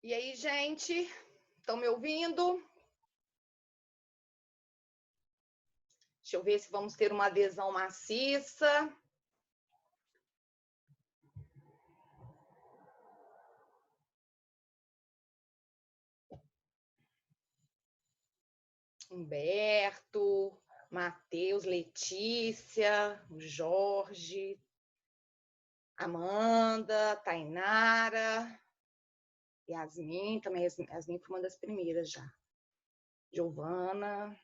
E aí, gente? Estão me ouvindo? Deixa eu ver se vamos ter uma adesão maciça. Humberto, Matheus, Letícia, Jorge, Amanda, Tainara, Yasmin, também Yasmin foi uma das primeiras já. Giovana.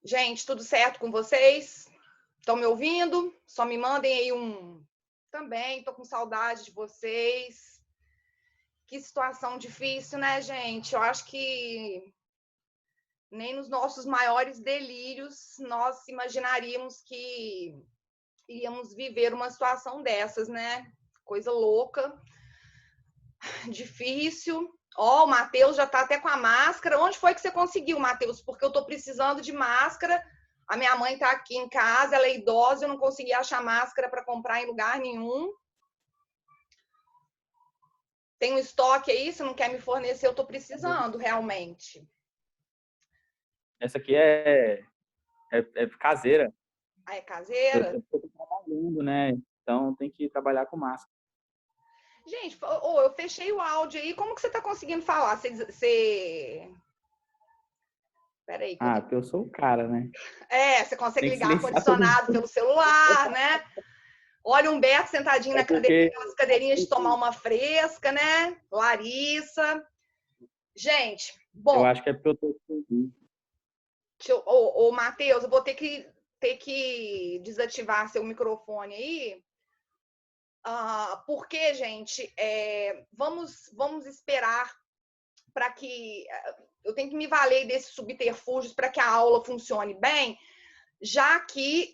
Gente, tudo certo com vocês? Estão me ouvindo? Só me mandem aí um. Também, estou com saudade de vocês. Que situação difícil, né, gente? Eu acho que nem nos nossos maiores delírios nós imaginaríamos que iríamos viver uma situação dessas, né? Coisa louca, difícil. Ó, o Matheus já tá até com a máscara. Onde foi que você conseguiu, Matheus? Porque eu tô precisando de máscara. A minha mãe tá aqui em casa, ela é idosa, eu não consegui achar máscara para comprar em lugar nenhum. Tem um estoque aí, se não quer me fornecer, eu tô precisando realmente. Essa aqui é caseira. Ah, é caseira? Eu tô trabalhando, né? Então tem que trabalhar com máscara. Gente, eu fechei o áudio aí. Como que você tá conseguindo falar? Você... Peraí, que eu Ah, tenho... porque eu sou o cara, né? Você consegue Tem que ligar silenciar todo ar-condicionado mundo. pelo celular, né? Olha o Humberto sentadinho É na cadeirinha, porque aquelas cadeirinhas de tomar uma fresca, né? Larissa. Gente, eu bom, acho que é porque eu tô com Matheus, eu vou ter que desativar seu microfone aí. Porque, gente, vamos esperar para que eu tenho que me valer desses subterfúgios para que a aula funcione bem, já que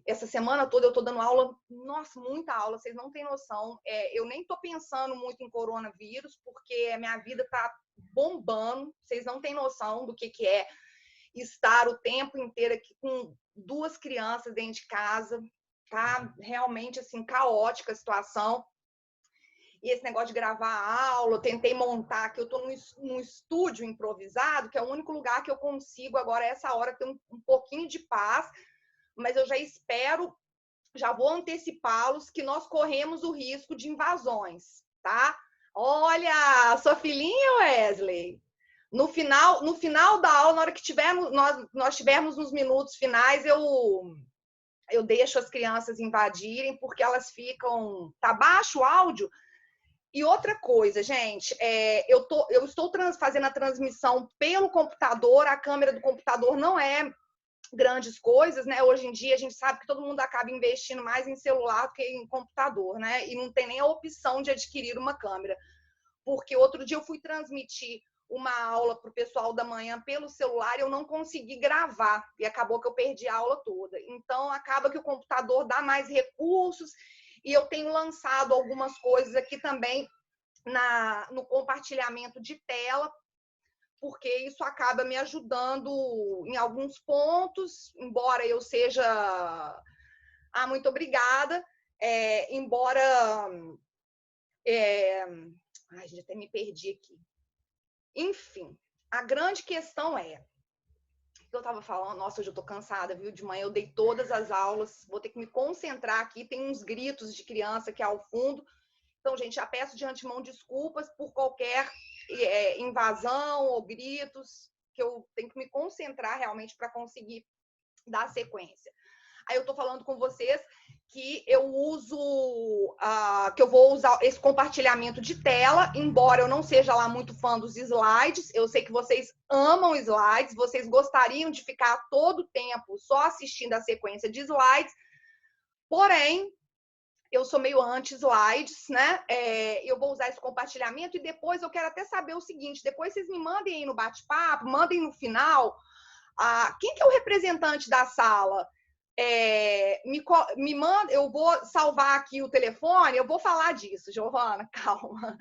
essa semana toda eu estou dando aula, nossa, muita aula, vocês não têm noção. Eu nem estou pensando muito em coronavírus, porque a minha vida está bombando, vocês não têm noção do que é estar o tempo inteiro aqui com duas crianças dentro de casa, tá realmente assim caótica a situação. E esse negócio de gravar a aula, eu tentei montar, que eu estou num estúdio improvisado, que é o único lugar que eu consigo agora, essa hora, ter um pouquinho de paz, mas eu já espero, já vou antecipá-los, que nós corremos o risco de invasões, tá? Olha, sua filhinha, Wesley, no final da aula, na hora que nós tivermos nos minutos finais, eu deixo as crianças invadirem, porque elas ficam... Tá baixo o áudio? E outra coisa, gente, eu estou fazendo a transmissão pelo computador, a câmera do computador não é grandes coisas, né? Hoje em dia a gente sabe que todo mundo acaba investindo mais em celular do que em computador, né? E não tem nem a opção de adquirir uma câmera. Porque outro dia eu fui transmitir uma aula para o pessoal da manhã pelo celular e eu não consegui gravar. E acabou que eu perdi a aula toda. Então, acaba que o computador dá mais recursos e eu tenho lançado algumas coisas aqui também no compartilhamento de tela, porque isso acaba me ajudando em alguns pontos, embora eu seja... muito obrigada. Embora... Ai, já até me perdi aqui. Enfim, a grande questão eu estava falando, nossa, hoje eu tô cansada, viu? De manhã eu dei todas as aulas, vou ter que me concentrar aqui, tem uns gritos de criança aqui ao fundo. Então, gente, já peço de antemão desculpas por qualquer invasão ou gritos, que eu tenho que me concentrar realmente para conseguir dar sequência. Aí eu estou falando com vocês que eu que eu vou usar esse compartilhamento de tela, embora eu não seja lá muito fã dos slides. Eu sei que vocês amam slides, vocês gostariam de ficar todo o tempo só assistindo a sequência de slides, porém, eu sou meio anti-slides, né? Eu vou usar esse compartilhamento e depois eu quero até saber o seguinte, depois vocês me mandem aí no bate-papo, mandem no final, quem que é o representante da sala? Me manda, eu vou salvar aqui o telefone, eu vou falar disso, Giovana, calma.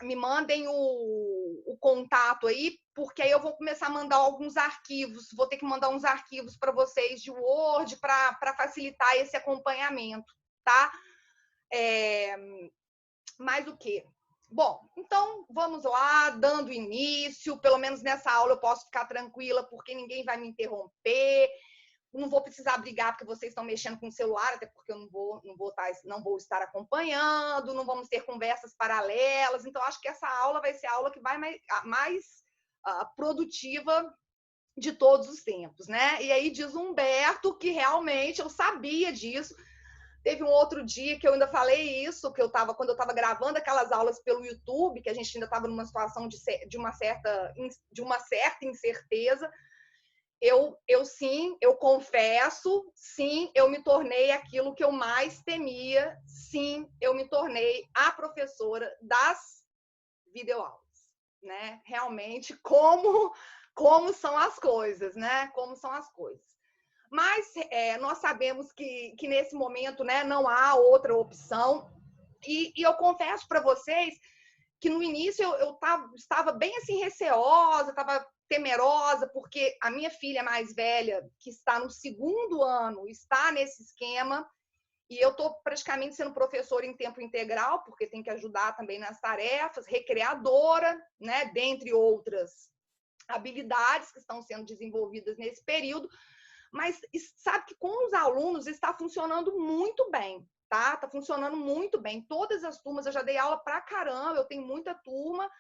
me mandem o contato aí, porque aí eu vou começar a mandar alguns arquivos, vou ter que mandar uns arquivos para vocês de Word para facilitar esse acompanhamento, tá? Mais o quê? Bom, então vamos lá, dando início, pelo menos nessa aula eu posso ficar tranquila, porque ninguém vai me interromper, não vou precisar brigar porque vocês estão mexendo com o celular, até porque eu não vou estar acompanhando, não vamos ter conversas paralelas, então acho que essa aula vai ser a aula que vai mais produtiva de todos os tempos, né? E aí diz o Humberto que realmente eu sabia disso. Teve um outro dia que eu ainda falei isso, que quando eu estava gravando aquelas aulas pelo YouTube, que a gente ainda estava numa situação de uma certa incerteza. Eu confesso, sim, eu me tornei aquilo que eu mais temia, sim, eu me tornei a professora das videoaulas, né? Realmente, como são as coisas, né? Como são as coisas. Mas nós sabemos que nesse momento, né, não há outra opção. E eu confesso para vocês que no início eu estava bem assim receosa, estava temerosa, porque a minha filha mais velha, que está no 2º ano, está nesse esquema, e eu estou praticamente sendo professora em tempo integral, porque tem que ajudar também nas tarefas, recreadora, né, dentre outras habilidades que estão sendo desenvolvidas nesse período. Mas sabe que com os alunos está funcionando muito bem, tá? Está funcionando muito bem. Todas as turmas, eu já dei aula pra caramba, eu tenho muita turma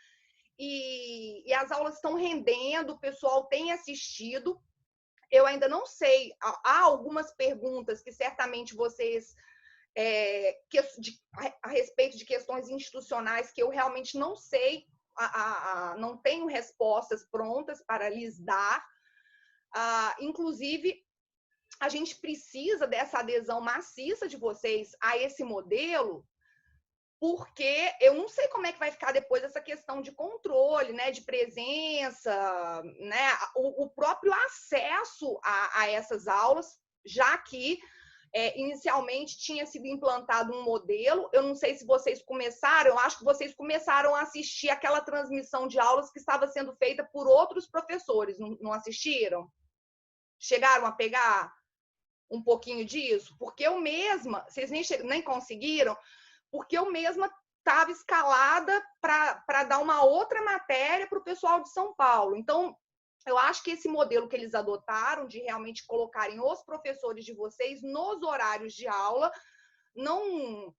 e as aulas estão rendendo, o pessoal tem assistido. Eu ainda não sei, há algumas perguntas que certamente vocês a respeito de questões institucionais que eu realmente não sei, não tenho respostas prontas para lhes dar. Inclusive, a gente precisa dessa adesão maciça de vocês a esse modelo, porque eu não sei como é que vai ficar depois essa questão de controle, né, de presença, né, o próprio acesso a essas aulas, já que inicialmente tinha sido implantado um modelo. Eu não sei se vocês começaram, eu acho que vocês começaram a assistir aquela transmissão de aulas que estava sendo feita por outros professores, não assistiram? Chegaram a pegar um pouquinho disso? Porque eu mesma, vocês nem conseguiram, porque eu mesma estava escalada para dar uma outra matéria para o pessoal de São Paulo. Então, eu acho que esse modelo que eles adotaram, de realmente colocarem os professores de vocês nos horários de aula, não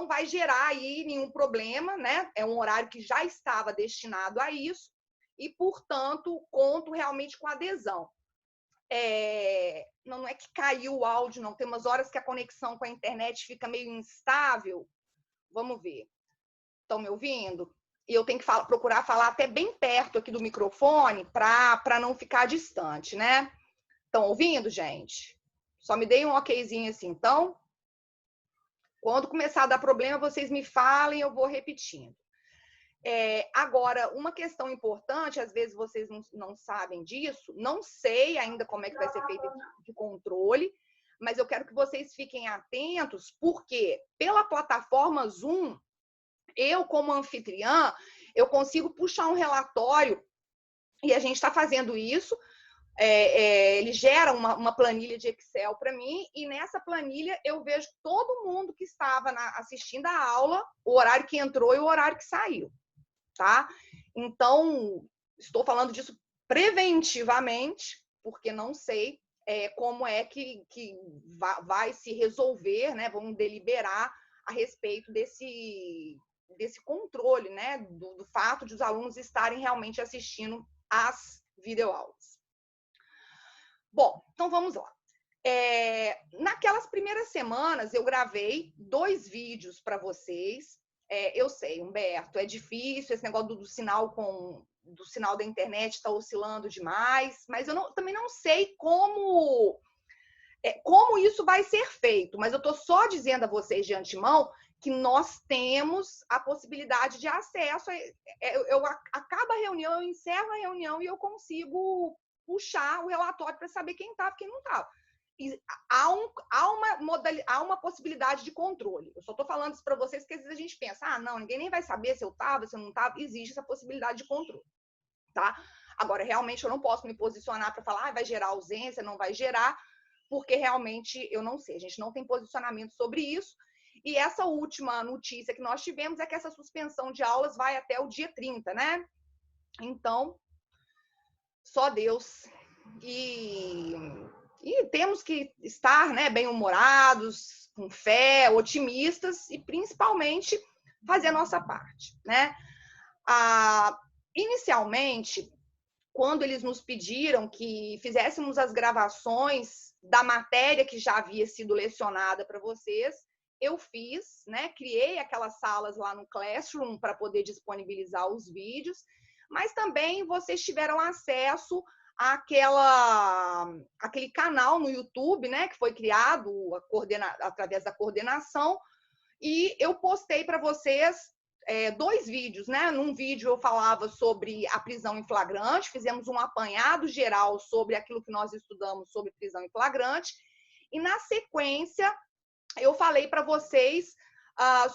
vai gerar aí nenhum problema, né? É um horário que já estava destinado a isso e, portanto, conto realmente com adesão. Não é que caiu o áudio, não. Tem umas horas que a conexão com a internet fica meio instável. Vamos ver. Estão me ouvindo? E eu tenho que procurar falar até bem perto aqui do microfone para não ficar distante, né? Estão ouvindo, gente? Só me deem um okzinho assim. Então, quando começar a dar problema, vocês me falem, eu vou repetindo. Agora, uma questão importante, às vezes vocês não sabem disso, não sei ainda como é que vai ser feito esse tipo de controle, mas eu quero que vocês fiquem atentos, porque pela plataforma Zoom, eu, como anfitriã, eu consigo puxar um relatório, e a gente está fazendo isso, ele gera uma planilha de Excel para mim, e nessa planilha eu vejo todo mundo que estava assistindo a aula, o horário que entrou e o horário que saiu. Tá? Então, estou falando disso preventivamente, porque não sei como é que vai se resolver, né? Vamos deliberar a respeito desse controle, né? Do fato de os alunos estarem realmente assistindo às videoaulas. Bom, então vamos lá. Naquelas primeiras semanas, eu gravei 2 vídeos para vocês. Eu sei, Humberto, é difícil esse negócio do sinal da internet está oscilando demais, mas eu também não sei como isso vai ser feito, mas eu estou só dizendo a vocês de antemão que nós temos a possibilidade de acesso. Eu acabo a reunião, eu encerro a reunião e eu consigo puxar o relatório para saber quem estava e quem não estava. há uma possibilidade de controle. Eu só estou falando isso para vocês, porque às vezes a gente pensa, ah, não, ninguém nem vai saber se eu estava, se eu não estava. Existe essa possibilidade de controle, tá? Agora, realmente, eu não posso me posicionar para falar, ah, vai gerar ausência, não vai gerar, porque realmente eu não sei. A gente não tem posicionamento sobre isso. E essa última notícia que nós tivemos é que essa suspensão de aulas vai até o dia 30, né? Então, só Deus. E temos que estar, né, bem-humorados, com fé, otimistas e principalmente fazer a nossa parte, né? Inicialmente, quando eles nos pediram que fizéssemos as gravações da matéria que já havia sido lecionada para vocês, eu fiz, né? Criei aquelas salas lá no Classroom para poder disponibilizar os vídeos, mas também vocês tiveram acesso àquele canal no YouTube, né? Que foi criado através da coordenação, e eu postei para vocês 2 vídeos, né? Num vídeo eu falava sobre a prisão em flagrante, fizemos um apanhado geral sobre aquilo que nós estudamos sobre prisão em flagrante, e na sequência eu falei para vocês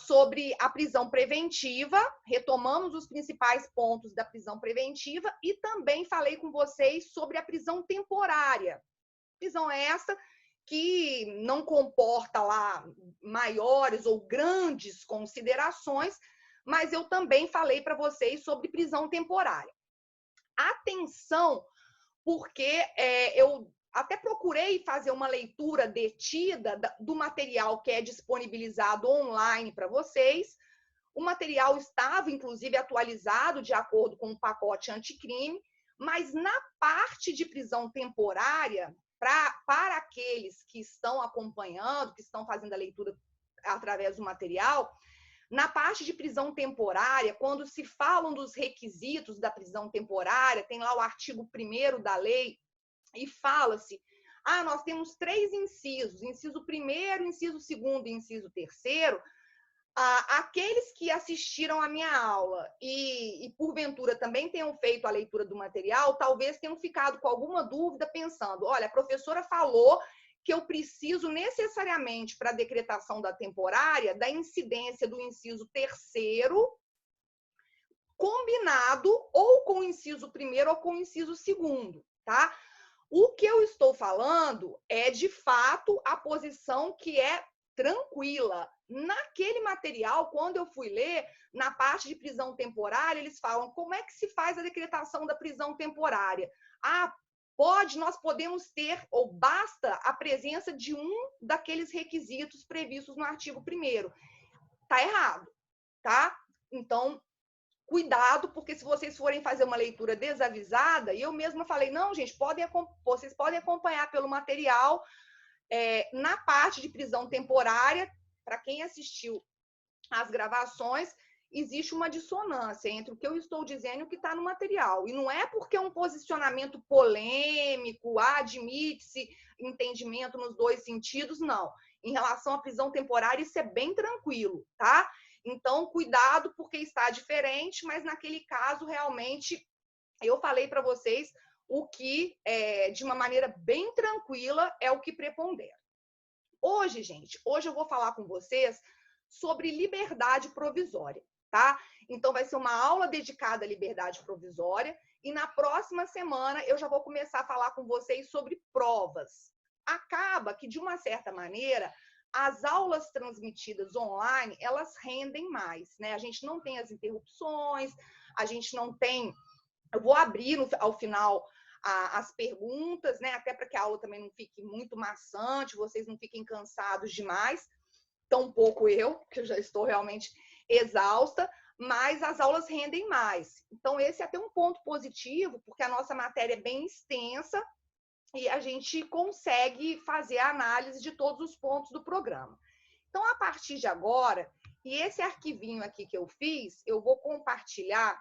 sobre a prisão preventiva, retomamos os principais pontos da prisão preventiva e também falei com vocês sobre a prisão temporária. Prisão essa que não comporta lá maiores ou grandes considerações, mas eu também falei para vocês sobre prisão temporária. Atenção, porque eu até procurei fazer uma leitura detida do material que é disponibilizado online para vocês. O material estava, inclusive, atualizado de acordo com o pacote anticrime, mas na parte de prisão temporária, para aqueles que estão acompanhando, que estão fazendo a leitura através do material, na parte de prisão temporária, quando se falam dos requisitos da prisão temporária, tem lá o artigo 1º da lei, e fala-se, nós temos 3 incisos, inciso 1º, inciso 2º e inciso 3º, aqueles que assistiram à minha aula e porventura também tenham feito a leitura do material, talvez tenham ficado com alguma dúvida pensando, olha, a professora falou que eu preciso necessariamente para a decretação da temporária da incidência do inciso 3º combinado ou com o inciso 1º ou com o inciso 2º, tá? O que eu estou falando é, de fato, a posição que é tranquila. Naquele material, quando eu fui ler, na parte de prisão temporária, eles falam como é que se faz a decretação da prisão temporária. Nós podemos ter, ou basta, a presença de um daqueles requisitos previstos no artigo 1º. Tá errado, tá? Então, cuidado, porque se vocês forem fazer uma leitura desavisada, e eu mesma falei, não, gente, vocês podem acompanhar pelo material, na parte de prisão temporária, para quem assistiu às gravações, existe uma dissonância entre o que eu estou dizendo e o que está no material. E não é porque é um posicionamento polêmico, admite-se entendimento nos 2 sentidos, não. Em relação à prisão temporária, isso é bem tranquilo, tá? Então, cuidado, porque está diferente, mas naquele caso, realmente, eu falei para vocês o que, de uma maneira bem tranquila, é o que prepondera. Hoje, gente, eu vou falar com vocês sobre liberdade provisória, tá? Então, vai ser uma aula dedicada à liberdade provisória e na próxima semana eu já vou começar a falar com vocês sobre provas. Acaba que, de uma certa maneira, as aulas transmitidas online, elas rendem mais, né? A gente não tem as interrupções, a gente não tem... Eu vou abrir ao final as perguntas, né? Até para que a aula também não fique muito maçante, vocês não fiquem cansados demais, tampouco eu, que eu já estou realmente exausta, mas as aulas rendem mais. Então, esse é até um ponto positivo, porque a nossa matéria é bem extensa, e a gente consegue fazer a análise de todos os pontos do programa. Então, a partir de agora, e esse arquivinho aqui que eu fiz, eu vou compartilhar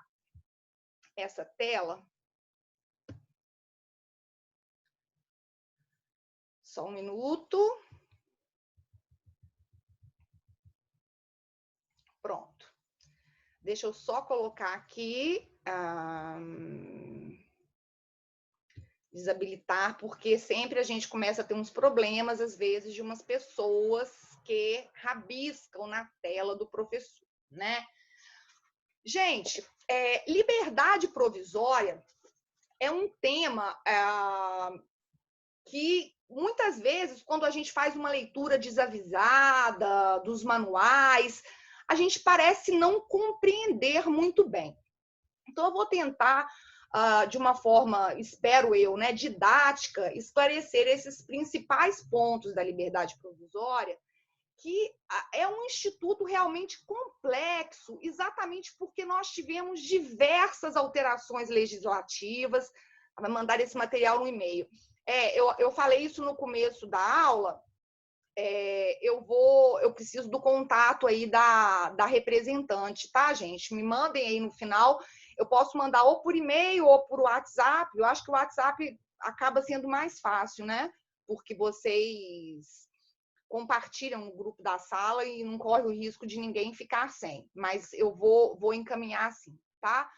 essa tela. Só um minuto. Pronto. Deixa eu só colocar aqui. desabilitar, porque sempre a gente começa a ter uns problemas, às vezes, de umas pessoas que rabiscam na tela do professor, né? Gente, liberdade provisória é um tema que, muitas vezes, quando a gente faz uma leitura desavisada dos manuais, a gente parece não compreender muito bem. Então, eu vou tentar, de uma forma, espero eu, né, didática, esclarecer esses principais pontos da liberdade provisória, que é um instituto realmente complexo, exatamente porque nós tivemos diversas alterações legislativas. Vai mandar esse material no e-mail. Eu falei isso no começo da aula. Eu preciso do contato aí da representante, tá, gente? Me mandem aí no final. Eu posso mandar ou por e-mail ou por WhatsApp. Eu acho que o WhatsApp acaba sendo mais fácil, né? Porque vocês compartilham no grupo da sala e não corre o risco de ninguém ficar sem. Mas eu vou encaminhar assim, tá?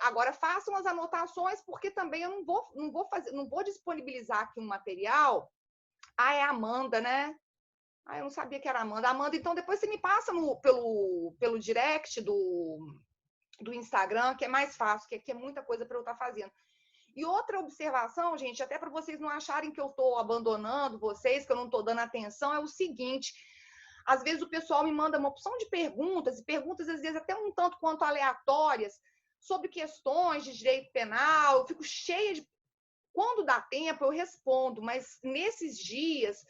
Agora façam as anotações, porque também eu não vou disponibilizar aqui um material. É a Amanda, né? Eu não sabia que era a Amanda. Amanda, então depois você me passa pelo direct do Instagram, que é mais fácil, que é muita coisa para eu estar fazendo. E outra observação, gente, até para vocês não acharem que eu estou abandonando vocês, que eu não estou dando atenção, é o seguinte: às vezes o pessoal me manda uma opção de perguntas, e perguntas às vezes até um tanto quanto aleatórias, sobre questões de direito penal. Eu fico cheia de... Quando dá tempo, eu respondo, mas nesses dias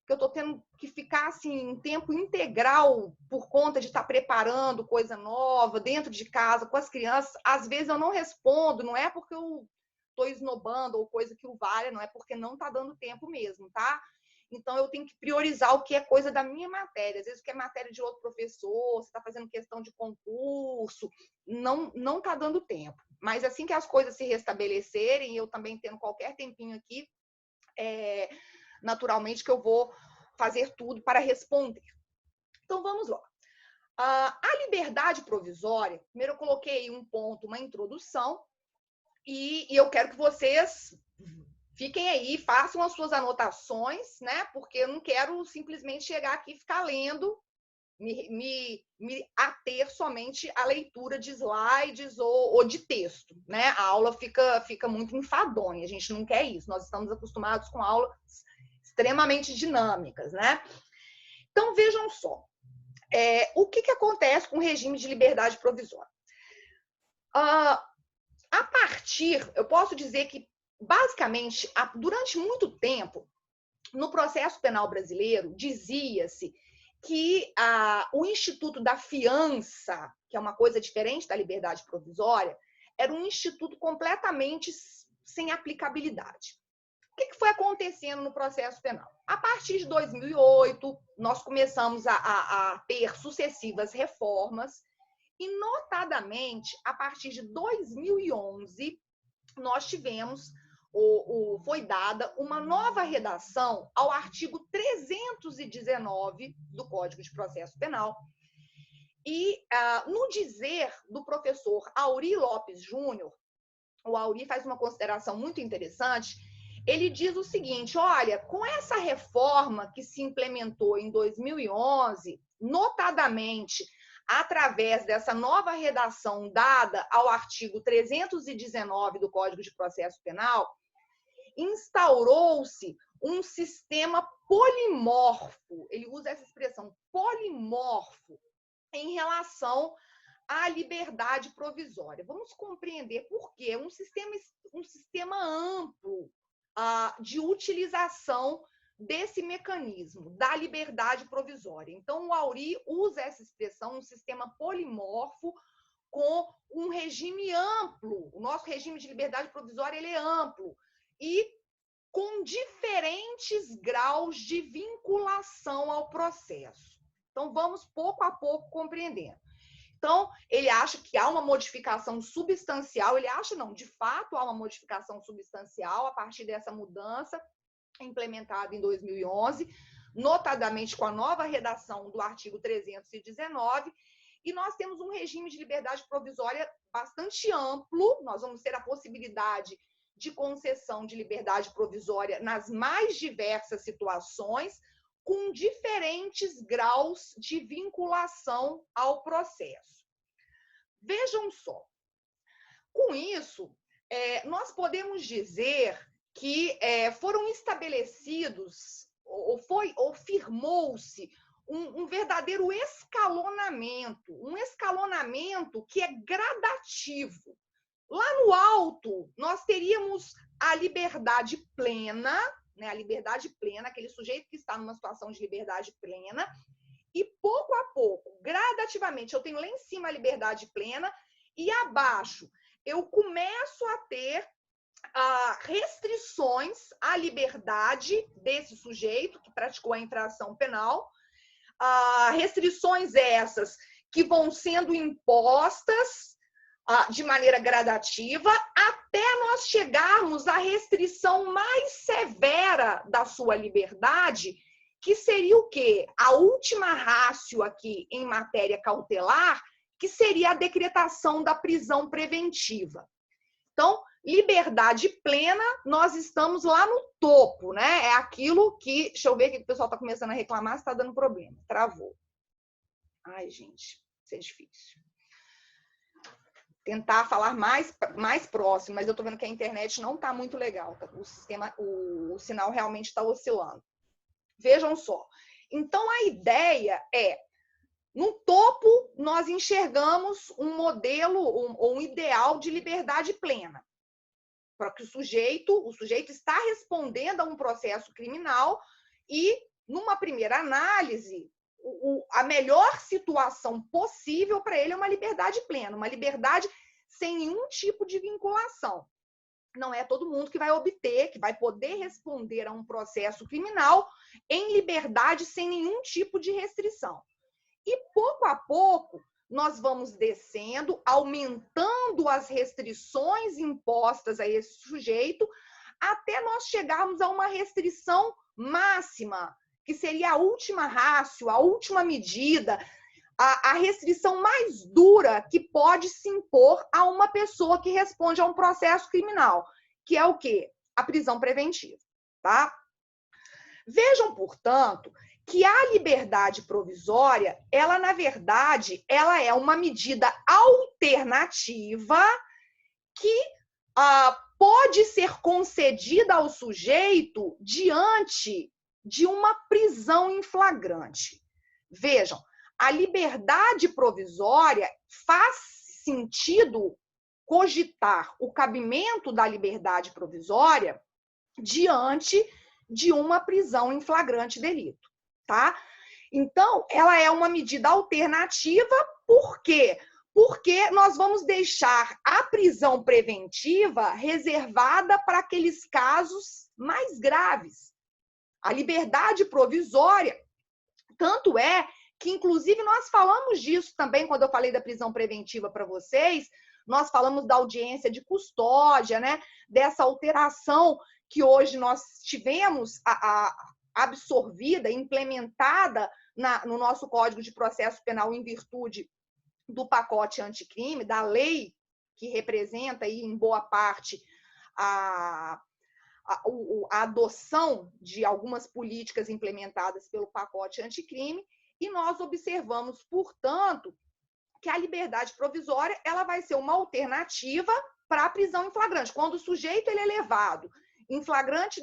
que eu estou tendo que ficar assim, em tempo integral por conta de estar preparando coisa nova, dentro de casa, com as crianças, às vezes eu não respondo, não é porque eu estou esnobando ou coisa que o valha, não é porque não está dando tempo mesmo, tá? Então, eu tenho que priorizar o que é coisa da minha matéria. Às vezes, o que é matéria de outro professor, você está fazendo questão de concurso, não está dando tempo. Mas assim que as coisas se restabelecerem, eu também tendo qualquer tempinho aqui, naturalmente que eu vou fazer tudo para responder. Então, vamos lá. A liberdade provisória, primeiro eu coloquei um ponto, uma introdução, e eu quero que vocês fiquem aí, façam as suas anotações, né? Porque eu não quero simplesmente chegar aqui e ficar lendo, me ater somente à leitura de slides ou de texto, né? A aula fica muito enfadonha, a gente não quer isso. Nós estamos acostumados com aulas extremamente dinâmicas, né? Então, vejam só. O que acontece com o regime de liberdade provisória? Eu posso dizer que, basicamente, durante muito tempo, no processo penal brasileiro, dizia-se que o Instituto da Fiança, que é uma coisa diferente da liberdade provisória, era um instituto completamente sem aplicabilidade. O que foi acontecendo no processo penal? A partir de 2008, nós começamos a ter sucessivas reformas e, notadamente, a partir de 2011, nós tivemos, foi dada uma nova redação ao artigo 319 do Código de Processo Penal. E, no dizer do professor Aury Lopes Júnior, o Aury faz uma consideração muito interessante. Ele diz o seguinte: olha, com essa reforma que se implementou em 2011, notadamente através dessa nova redação dada ao artigo 319 do Código de Processo Penal, instaurou-se um sistema polimorfo, ele usa essa expressão, polimorfo, em relação à liberdade provisória. Vamos compreender por quê. Um sistema amplo de utilização desse mecanismo, da liberdade provisória. Então, o Aury usa essa expressão, um sistema polimorfo, com um regime amplo. O nosso regime de liberdade provisória ele é amplo e com diferentes graus de vinculação ao processo. Então, vamos pouco a pouco compreendendo. Então, ele acha que há uma modificação substancial, ele acha não, de fato há uma modificação substancial a partir dessa mudança implementada em 2011, notadamente com a nova redação do artigo 319, e nós temos um regime de liberdade provisória bastante amplo. Nós vamos ter a possibilidade de concessão de liberdade provisória nas mais diversas situações, com diferentes graus de vinculação ao processo. Vejam só, com isso, nós podemos dizer que foram estabelecidos, ou firmou-se, um verdadeiro escalonamento, um escalonamento que é gradativo. Lá no alto, nós teríamos a liberdade plena, né? A liberdade plena, aquele sujeito que está numa situação de liberdade plena, e pouco a pouco, gradativamente, eu tenho lá em cima a liberdade plena, e abaixo eu começo a ter restrições à liberdade desse sujeito que praticou a infração penal, restrições essas que vão sendo impostas de maneira gradativa até nós chegarmos à restrição mais severa da sua liberdade, que seria o quê? A última ratio aqui em matéria cautelar, que seria a decretação da prisão preventiva. Então, liberdade plena, nós estamos lá no topo, né? É aquilo que... Deixa eu ver que o pessoal está começando a reclamar, se está dando problema. Travou. Ai, gente, isso é difícil. Tentar falar mais próximo, mas eu estou vendo que a internet não está muito legal. O sinal realmente está oscilando. Vejam só. Então, a ideia é, no topo, nós enxergamos um modelo ou um ideal de liberdade plena, para que o sujeito está respondendo a um processo criminal e, numa primeira análise, a melhor situação possível para ele é uma liberdade plena, uma liberdade sem nenhum tipo de vinculação. Não é todo mundo que vai obter, que vai poder responder a um processo criminal em liberdade sem nenhum tipo de restrição. E, pouco a pouco, nós vamos descendo, aumentando as restrições impostas a esse sujeito, até nós chegarmos a uma restrição máxima, que seria a última ratio, a última medida, a restrição mais dura que pode se impor a uma pessoa que responde a um processo criminal, que é o quê? A prisão preventiva, tá? Vejam, portanto, que a liberdade provisória, ela, na verdade, ela é uma medida alternativa que pode ser concedida ao sujeito diante de uma prisão em flagrante. Vejam, a liberdade provisória faz sentido cogitar o cabimento da liberdade provisória diante de uma prisão em flagrante delito, tá? Então, ela é uma medida alternativa, por quê? Porque nós vamos deixar a prisão preventiva reservada para aqueles casos mais graves. A liberdade provisória, tanto é que, inclusive, nós falamos disso também quando eu falei da prisão preventiva para vocês, nós falamos da audiência de custódia, né? Dessa alteração que hoje nós tivemos absorvida, implementada no nosso Código de Processo Penal em virtude do pacote anticrime, da lei que representa aí, em boa parte, a adoção de algumas políticas implementadas pelo pacote anticrime, e nós observamos, portanto, que a liberdade provisória ela vai ser uma alternativa para a prisão em flagrante. Quando o sujeito ele é levado em flagrante,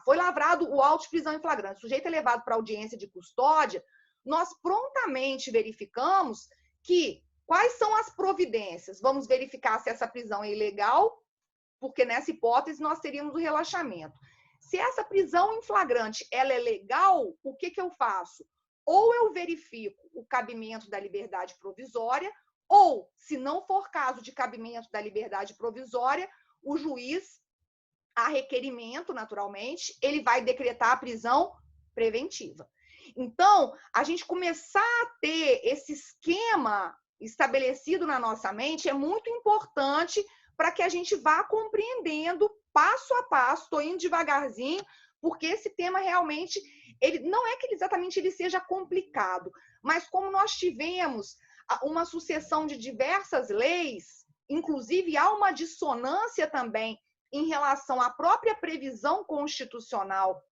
foi lavrado o auto de prisão em flagrante, o sujeito é levado para audiência de custódia, nós prontamente verificamos quais são as providências. Vamos verificar se essa prisão é ilegal, porque nessa hipótese nós teríamos o relaxamento. Se essa prisão em flagrante ela é legal, o que eu faço? Ou eu verifico o cabimento da liberdade provisória, ou, se não for caso de cabimento da liberdade provisória, o juiz, a requerimento, naturalmente, ele vai decretar a prisão preventiva. Então, a gente começar a ter esse esquema estabelecido na nossa mente é muito importante para que a gente vá compreendendo passo a passo, estou indo devagarzinho, porque esse tema realmente, ele não é que exatamente ele seja complicado, mas como nós tivemos uma sucessão de diversas leis inclusive há uma dissonância também em relação à própria previsão constitucional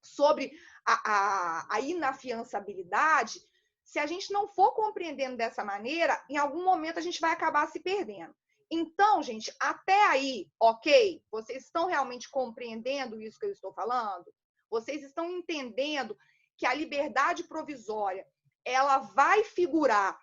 sobre a inafiançabilidade. Se a gente não for compreendendo dessa maneira, em algum momento a gente vai acabar se perdendo. Então, gente, até aí, ok? Vocês estão realmente compreendendo isso que eu estou falando? Vocês estão entendendo que a liberdade provisória ela vai figurar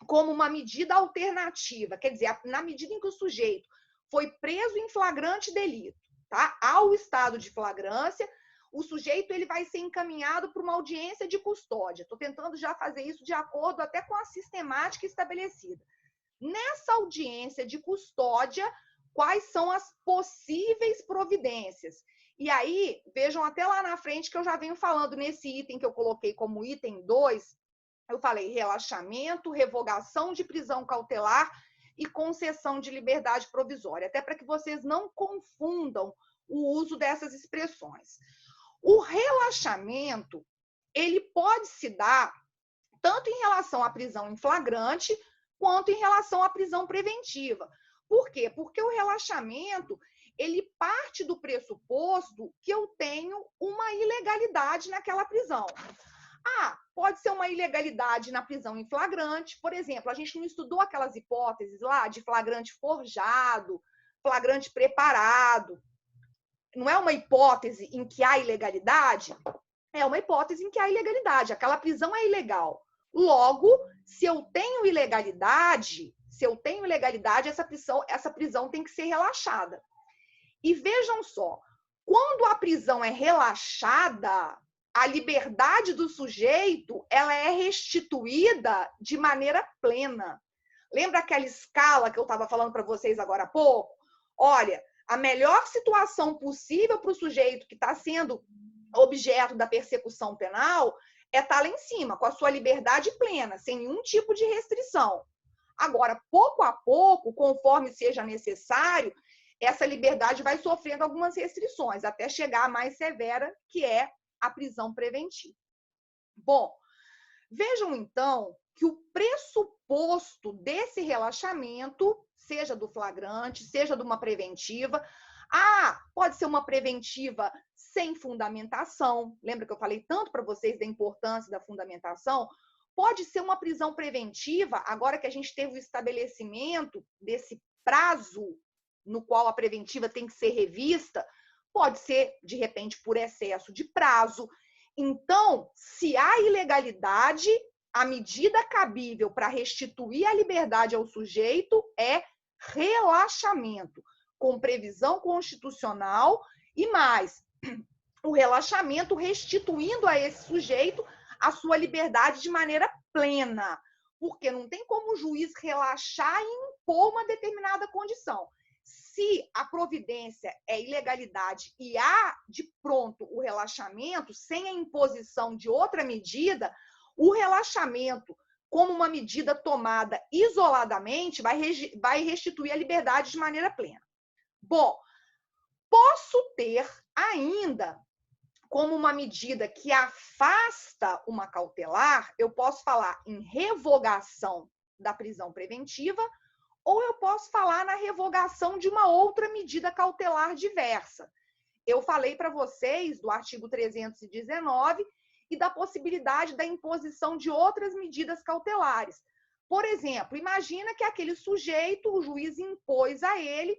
como uma medida alternativa, quer dizer, na medida em que o sujeito foi preso em flagrante delito, tá? Ao estado de flagrância, o sujeito ele vai ser encaminhado para uma audiência de custódia. Estou tentando já fazer isso de acordo até com a sistemática estabelecida. Nessa audiência de custódia, quais são as possíveis providências? E aí, vejam até lá na frente que eu já venho falando nesse item que eu coloquei como item 2, eu falei relaxamento, revogação de prisão cautelar e concessão de liberdade provisória, até para que vocês não confundam o uso dessas expressões. O relaxamento, ele pode se dar tanto em relação à prisão em flagrante, quanto em relação à prisão preventiva. Por quê? Porque o relaxamento, ele parte do pressuposto que eu tenho uma ilegalidade naquela prisão. Pode ser uma ilegalidade na prisão em flagrante. Por exemplo, a gente não estudou aquelas hipóteses lá de flagrante forjado, flagrante preparado. Não é uma hipótese em que há ilegalidade? É uma hipótese em que há ilegalidade. Aquela prisão é ilegal. Logo, se eu tenho ilegalidade, essa prisão tem que ser relaxada. E vejam só, quando a prisão é relaxada, a liberdade do sujeito ela é restituída de maneira plena. Lembra aquela escala que eu estava falando para vocês agora há pouco? Olha, a melhor situação possível para o sujeito que está sendo objeto da persecução penal é estar lá em cima, com a sua liberdade plena, sem nenhum tipo de restrição. Agora, pouco a pouco, conforme seja necessário, essa liberdade vai sofrendo algumas restrições, até chegar à mais severa, que é a prisão preventiva. Bom, vejam então que o pressuposto desse relaxamento, seja do flagrante, seja de uma preventiva, pode ser uma preventiva sem fundamentação. Lembra que eu falei tanto para vocês da importância da fundamentação? Pode ser uma prisão preventiva, agora que a gente teve o estabelecimento desse prazo no qual a preventiva tem que ser revista, pode ser, de repente, por excesso de prazo. Então, se há ilegalidade, a medida cabível para restituir a liberdade ao sujeito é relaxamento, com previsão constitucional e mais, o relaxamento restituindo a esse sujeito a sua liberdade de maneira plena, porque não tem como o juiz relaxar e impor uma determinada condição. Se a providência é ilegalidade e há de pronto o relaxamento, sem a imposição de outra medida, o relaxamento, como uma medida tomada isoladamente, vai restituir a liberdade de maneira plena. Bom, posso ter ainda, como uma medida que afasta uma cautelar, eu posso falar em revogação da prisão preventiva, ou eu posso falar na revogação de uma outra medida cautelar diversa. Eu falei para vocês do artigo 319 e da possibilidade da imposição de outras medidas cautelares. Por exemplo, imagina que aquele sujeito, o juiz impôs a ele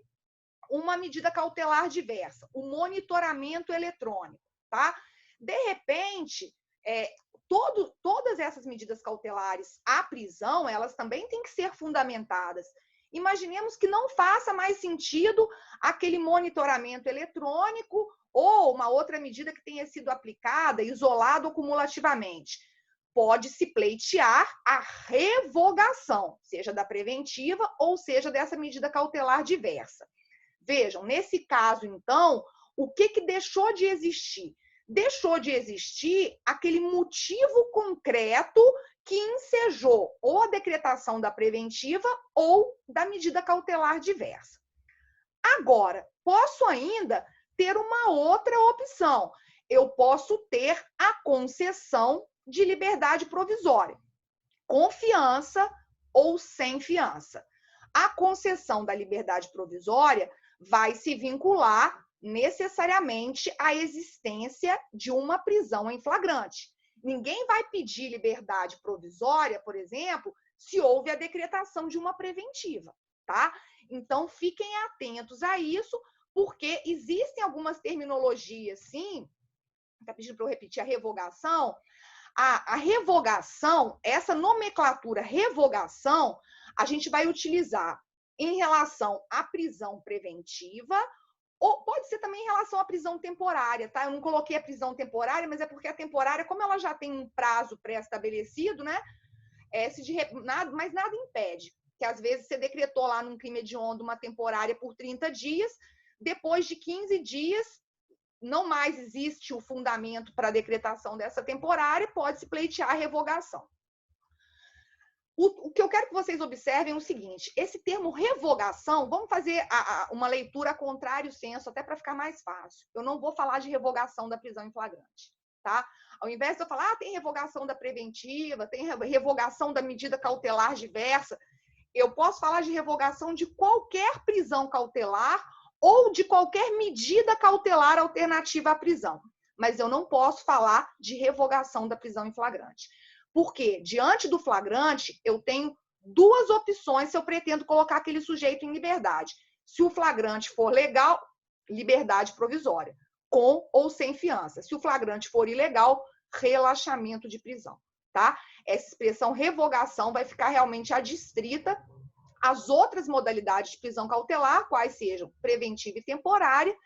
uma medida cautelar diversa, o monitoramento eletrônico, tá? De repente, todas essas medidas cautelares à prisão, elas também têm que ser fundamentadas. Imaginemos que não faça mais sentido aquele monitoramento eletrônico ou uma outra medida que tenha sido aplicada, isolada ou cumulativamente. Pode-se pleitear a revogação, seja da preventiva ou seja dessa medida cautelar diversa. Vejam, nesse caso, então, o que deixou de existir? Deixou de existir aquele motivo concreto que ensejou ou a decretação da preventiva ou da medida cautelar diversa. Agora, posso ainda ter uma outra opção. Eu posso ter a concessão de liberdade provisória, com fiança ou sem fiança. a concessão da liberdade provisória vai se vincular necessariamente à existência de uma prisão em flagrante. Ninguém vai pedir liberdade provisória, por exemplo, se houve a decretação de uma preventiva, tá? Então, fiquem atentos a isso, porque existem algumas terminologias, sim, está pedindo para eu repetir a revogação. A revogação, essa nomenclatura revogação, a gente vai utilizar em relação à prisão preventiva, ou pode ser também em relação à prisão temporária, tá? Eu não coloquei a prisão temporária, mas é porque a temporária, como ela já tem um prazo pré-estabelecido, né? Mas nada impede, que às vezes você decretou lá num crime hediondo uma temporária por 30 dias, depois de 15 dias, não mais existe o fundamento para a decretação dessa temporária, pode-se pleitear a revogação. O que eu quero que vocês observem é o seguinte, esse termo revogação, vamos fazer uma leitura a contrário senso, até para ficar mais fácil. Eu não vou falar de revogação da prisão em flagrante, tá? Ao invés de eu falar, tem revogação da preventiva, tem revogação da medida cautelar diversa, eu posso falar de revogação de qualquer prisão cautelar ou de qualquer medida cautelar alternativa à prisão. Mas eu não posso falar de revogação da prisão em flagrante. Porque, diante do flagrante, eu tenho duas opções se eu pretendo colocar aquele sujeito em liberdade. Se o flagrante for legal, liberdade provisória, com ou sem fiança. Se o flagrante for ilegal, relaxamento de prisão, tá? Essa expressão revogação vai ficar realmente adstrita às outras modalidades de prisão cautelar, quais sejam preventiva e temporária,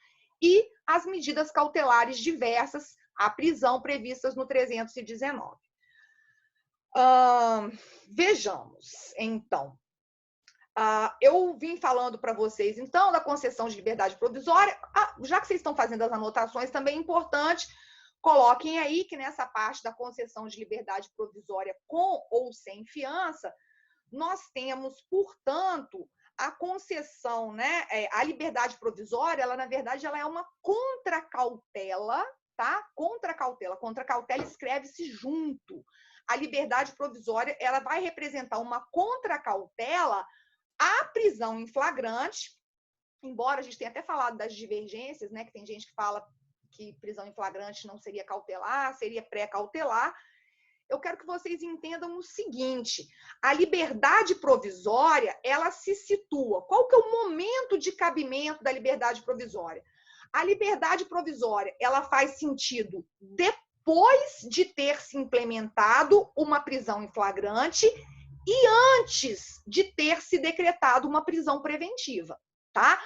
e as medidas cautelares diversas à prisão previstas no 319. Vejamos, então. Eu vim falando para vocês, então, da concessão de liberdade provisória. Já que vocês estão fazendo as anotações, também é importante, coloquem aí que nessa parte da concessão de liberdade provisória com ou sem fiança, nós temos, portanto, a concessão, né? A liberdade provisória, ela, na verdade, ela é uma contracautela, tá? Contracautela. Contracautela escreve-se junto. A liberdade provisória, ela vai representar uma contracautela à prisão em flagrante, embora a gente tenha até falado das divergências, né? Que tem gente que fala que prisão em flagrante não seria cautelar, seria pré-cautelar. Eu quero que vocês entendam o seguinte, a liberdade provisória, ela se situa. Qual que é o momento de cabimento da liberdade provisória? A liberdade provisória, ela faz sentido depois de ter se implementado uma prisão em flagrante e antes de ter se decretado uma prisão preventiva, tá?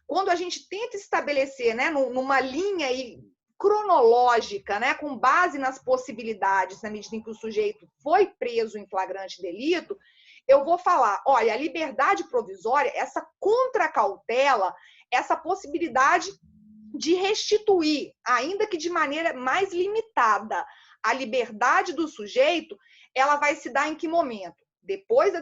Quando a gente tenta estabelecer, né, numa linha aí cronológica, né, com base nas possibilidades, na medida em que o sujeito foi preso em flagrante delito, eu vou falar, olha, a liberdade provisória, essa contracautela, essa possibilidade de restituir, ainda que de maneira mais limitada, a liberdade do sujeito, ela vai se dar em que momento? Depois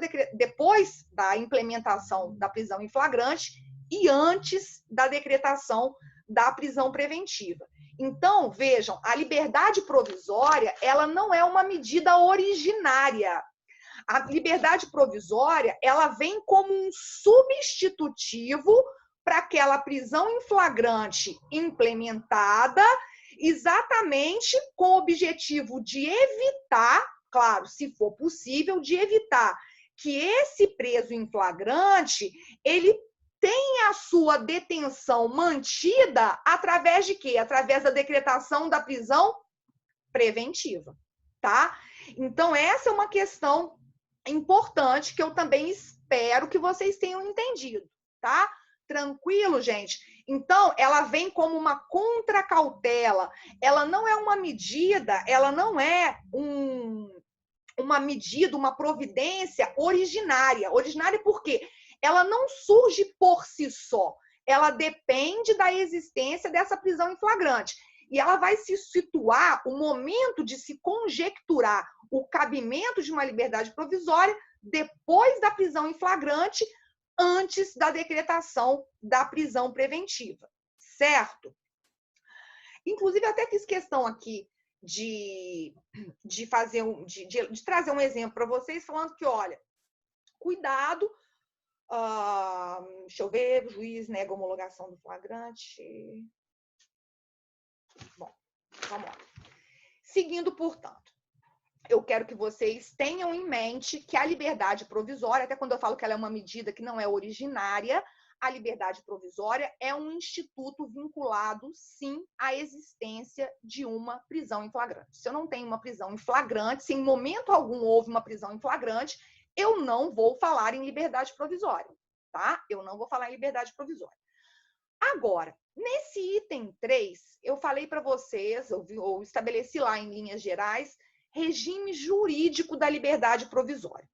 da implementação da prisão em flagrante e antes da decretação da prisão preventiva. Então, vejam, a liberdade provisória, ela não é uma medida originária. A liberdade provisória, ela vem como um substitutivo para aquela prisão em flagrante implementada, exatamente com o objetivo de evitar, claro, se for possível, de evitar que esse preso em flagrante, ele tenha a sua detenção mantida através de quê? Através da decretação da prisão preventiva, tá? Então, essa é uma questão importante que eu também espero que vocês tenham entendido, tá? Tranquilo, gente? Então, ela vem como uma contracautela, ela não é uma medida, ela não é uma medida, uma providência originária. Originária por quê? Ela não surge por si só, ela depende da existência dessa prisão em flagrante. E ela vai se situar, o momento de se conjecturar o cabimento de uma liberdade provisória depois da prisão em flagrante, antes da decretação da prisão preventiva, certo? Inclusive, eu até fiz questão aqui de trazer um exemplo para vocês, falando que, olha, cuidado Deixa eu ver, o juiz nega a homologação do flagrante. Bom, vamos lá. Seguindo, portanto, eu quero que vocês tenham em mente que a liberdade provisória, até quando eu falo que ela é uma medida que não é originária, a liberdade provisória é um instituto vinculado, sim, à existência de uma prisão em flagrante. Se eu não tenho uma prisão em flagrante, se em momento algum houve uma prisão em flagrante, eu não vou falar em liberdade provisória, tá? Eu não vou falar em liberdade provisória. Agora, nesse item 3, eu falei para vocês, eu estabeleci lá em linhas gerais, regime jurídico da liberdade provisória.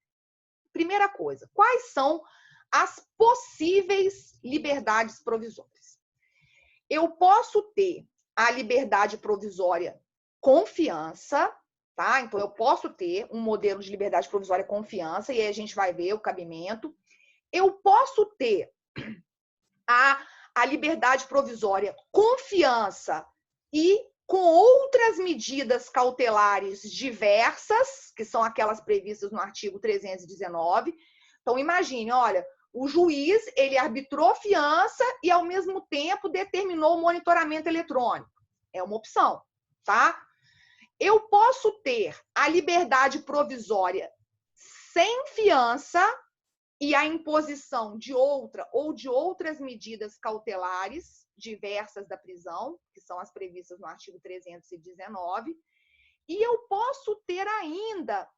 Primeira coisa, quais são as possíveis liberdades provisórias? Eu posso ter a liberdade provisória confiança, tá? Então, eu posso ter um modelo de liberdade provisória confiança, e aí a gente vai ver o cabimento. Eu posso ter a liberdade provisória confiança e com outras medidas cautelares diversas, que são aquelas previstas no artigo 319. Então, imagine, olha, o juiz, ele arbitrou fiança e, ao mesmo tempo, determinou o monitoramento eletrônico. É uma opção, tá? Eu posso ter a liberdade provisória sem fiança e a imposição de outra ou de outras medidas cautelares diversas da prisão, que são as previstas no artigo 319, e eu posso ter ainda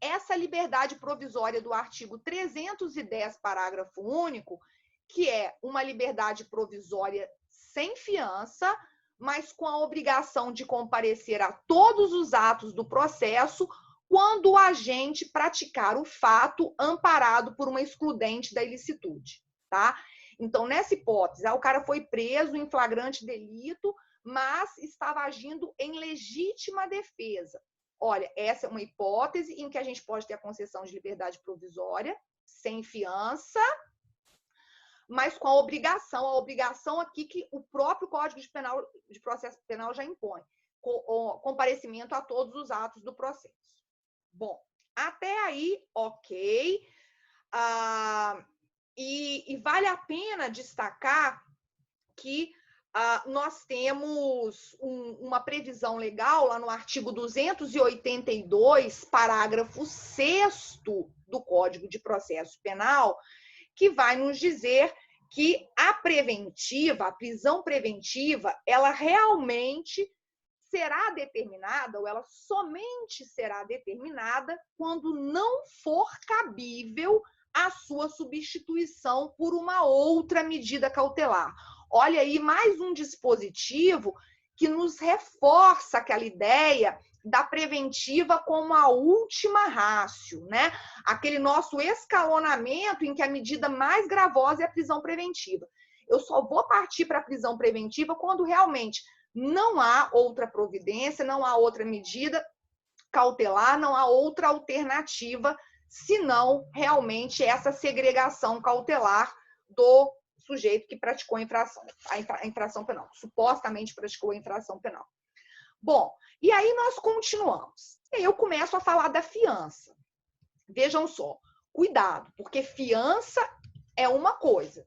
essa liberdade provisória do artigo 310, parágrafo único, que é uma liberdade provisória sem fiança, mas com a obrigação de comparecer a todos os atos do processo quando o agente praticar o fato amparado por uma excludente da ilicitude, tá? Então, nessa hipótese, o cara foi preso em flagrante delito, mas estava agindo em legítima defesa. Olha, essa é uma hipótese em que a gente pode ter a concessão de liberdade provisória, sem fiança, mas com a obrigação aqui que o próprio Código de Processo Penal já impõe, comparecimento a todos os atos do processo. Bom, até aí, ok. E vale a pena destacar que nós temos uma previsão legal lá no artigo 282, parágrafo 6º do Código de Processo Penal, que vai nos dizer que a prisão preventiva, ela realmente será determinada, ou ela somente será determinada quando não for cabível a sua substituição por uma outra medida cautelar. Olha aí mais um dispositivo que nos reforça aquela ideia da preventiva como a última ratio, né? Aquele nosso escalonamento em que a medida mais gravosa é a prisão preventiva. Eu só vou partir para a prisão preventiva quando realmente não há outra providência, não há outra medida cautelar, não há outra alternativa, senão realmente essa segregação cautelar do sujeito que praticou a infração penal, supostamente praticou a infração penal. Bom, e aí nós continuamos. E aí eu começo a falar da fiança. Vejam só, cuidado, porque fiança é uma coisa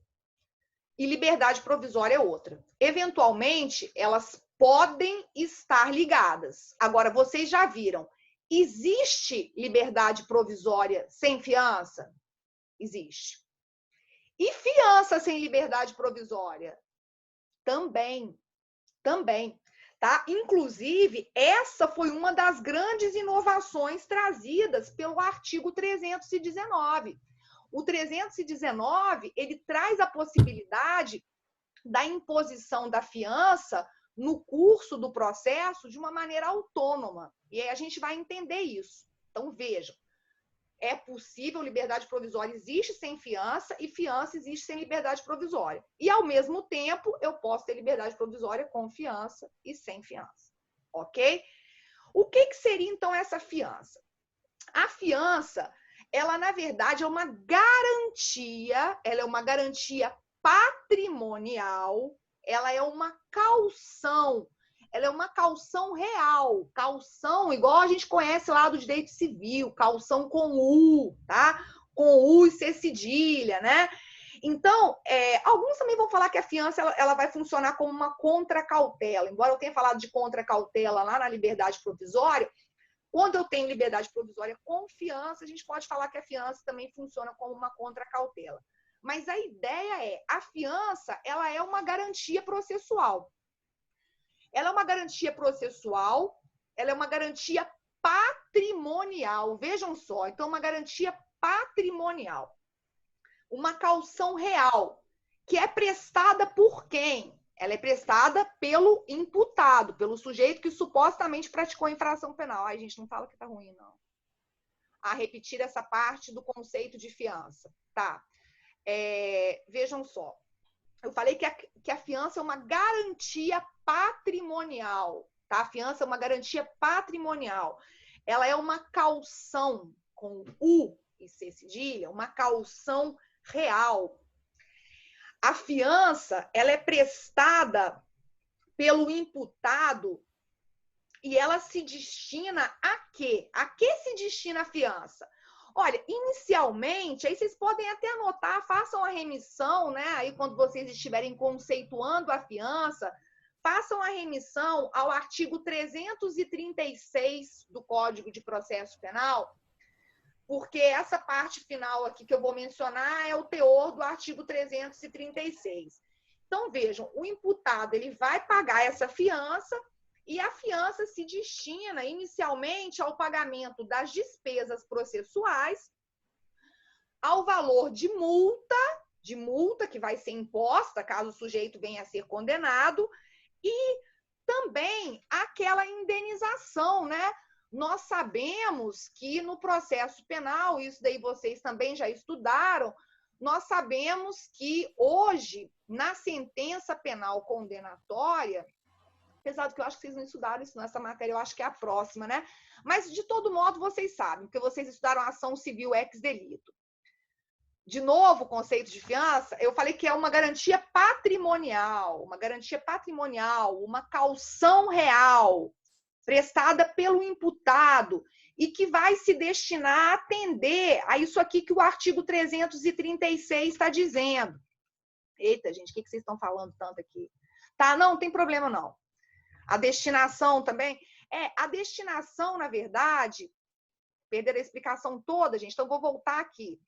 e liberdade provisória é outra. Eventualmente, elas podem estar ligadas. Agora, vocês já viram, existe liberdade provisória sem fiança? Existe. E fiança sem liberdade provisória? Também. Tá? Inclusive, essa foi uma das grandes inovações trazidas pelo artigo 319. O 319, ele traz a possibilidade da imposição da fiança no curso do processo de uma maneira autônoma. E aí a gente vai entender isso. Então, vejam, é possível, liberdade provisória existe sem fiança e fiança existe sem liberdade provisória. E, ao mesmo tempo, eu posso ter liberdade provisória com fiança e sem fiança. Ok? O que seria, então, essa fiança? A fiança, ela, na verdade, é uma garantia, ela é uma garantia patrimonial, ela é uma caução, ela é uma caução real, caução igual a gente conhece lá do direito civil, caução com U, tá? com U e C cedilha, né? Então, alguns também vão falar que a fiança ela vai funcionar como uma contracautela. Embora eu tenha falado de contracautela lá na liberdade provisória, quando eu tenho liberdade provisória com fiança, a gente pode falar que a fiança também funciona como uma contracautela. Mas a ideia a fiança, ela é uma garantia processual. Ela é uma garantia processual, ela é uma garantia patrimonial. Vejam só, então uma garantia patrimonial. Uma caução real, que é prestada por quem? Ela é prestada pelo imputado, pelo sujeito que supostamente praticou a infração penal. Ai, gente, não fala que tá ruim, não. A repetir essa parte do conceito de fiança. Tá. Vejam só. Eu falei que a fiança é uma garantia patrimonial. Tá? A fiança é uma garantia patrimonial. Ela é uma caução, com U e C cedilha, uma caução real. A fiança, ela é prestada pelo imputado e ela se destina a quê? A que se destina a fiança? Olha, inicialmente, aí vocês podem até anotar, façam a remissão, né? Aí quando vocês estiverem conceituando a fiança, façam a remissão ao artigo 336 do Código de Processo Penal, porque essa parte final aqui que eu vou mencionar é o teor do artigo 336. Então, vejam, o imputado ele vai pagar essa fiança e a fiança se destina inicialmente ao pagamento das despesas processuais, ao valor de multa que vai ser imposta caso o sujeito venha a ser condenado, e também aquela indenização, né? Nós sabemos que no processo penal, isso daí vocês também já estudaram, nós sabemos que hoje, na sentença penal condenatória, apesar de que eu acho que vocês não estudaram isso nessa matéria, eu acho que é a próxima, né? Mas, de todo modo, vocês sabem, porque vocês estudaram ação civil ex delito. De novo, o conceito de fiança, eu falei que é uma garantia patrimonial, uma caução real, prestada pelo imputado e que vai se destinar a atender a isso aqui que o artigo 336 está dizendo. Eita, gente, o que vocês estão falando tanto aqui? Tá, não tem problema não. A destinação também? A destinação, na verdade, perderam a explicação toda, gente, então vou voltar aqui.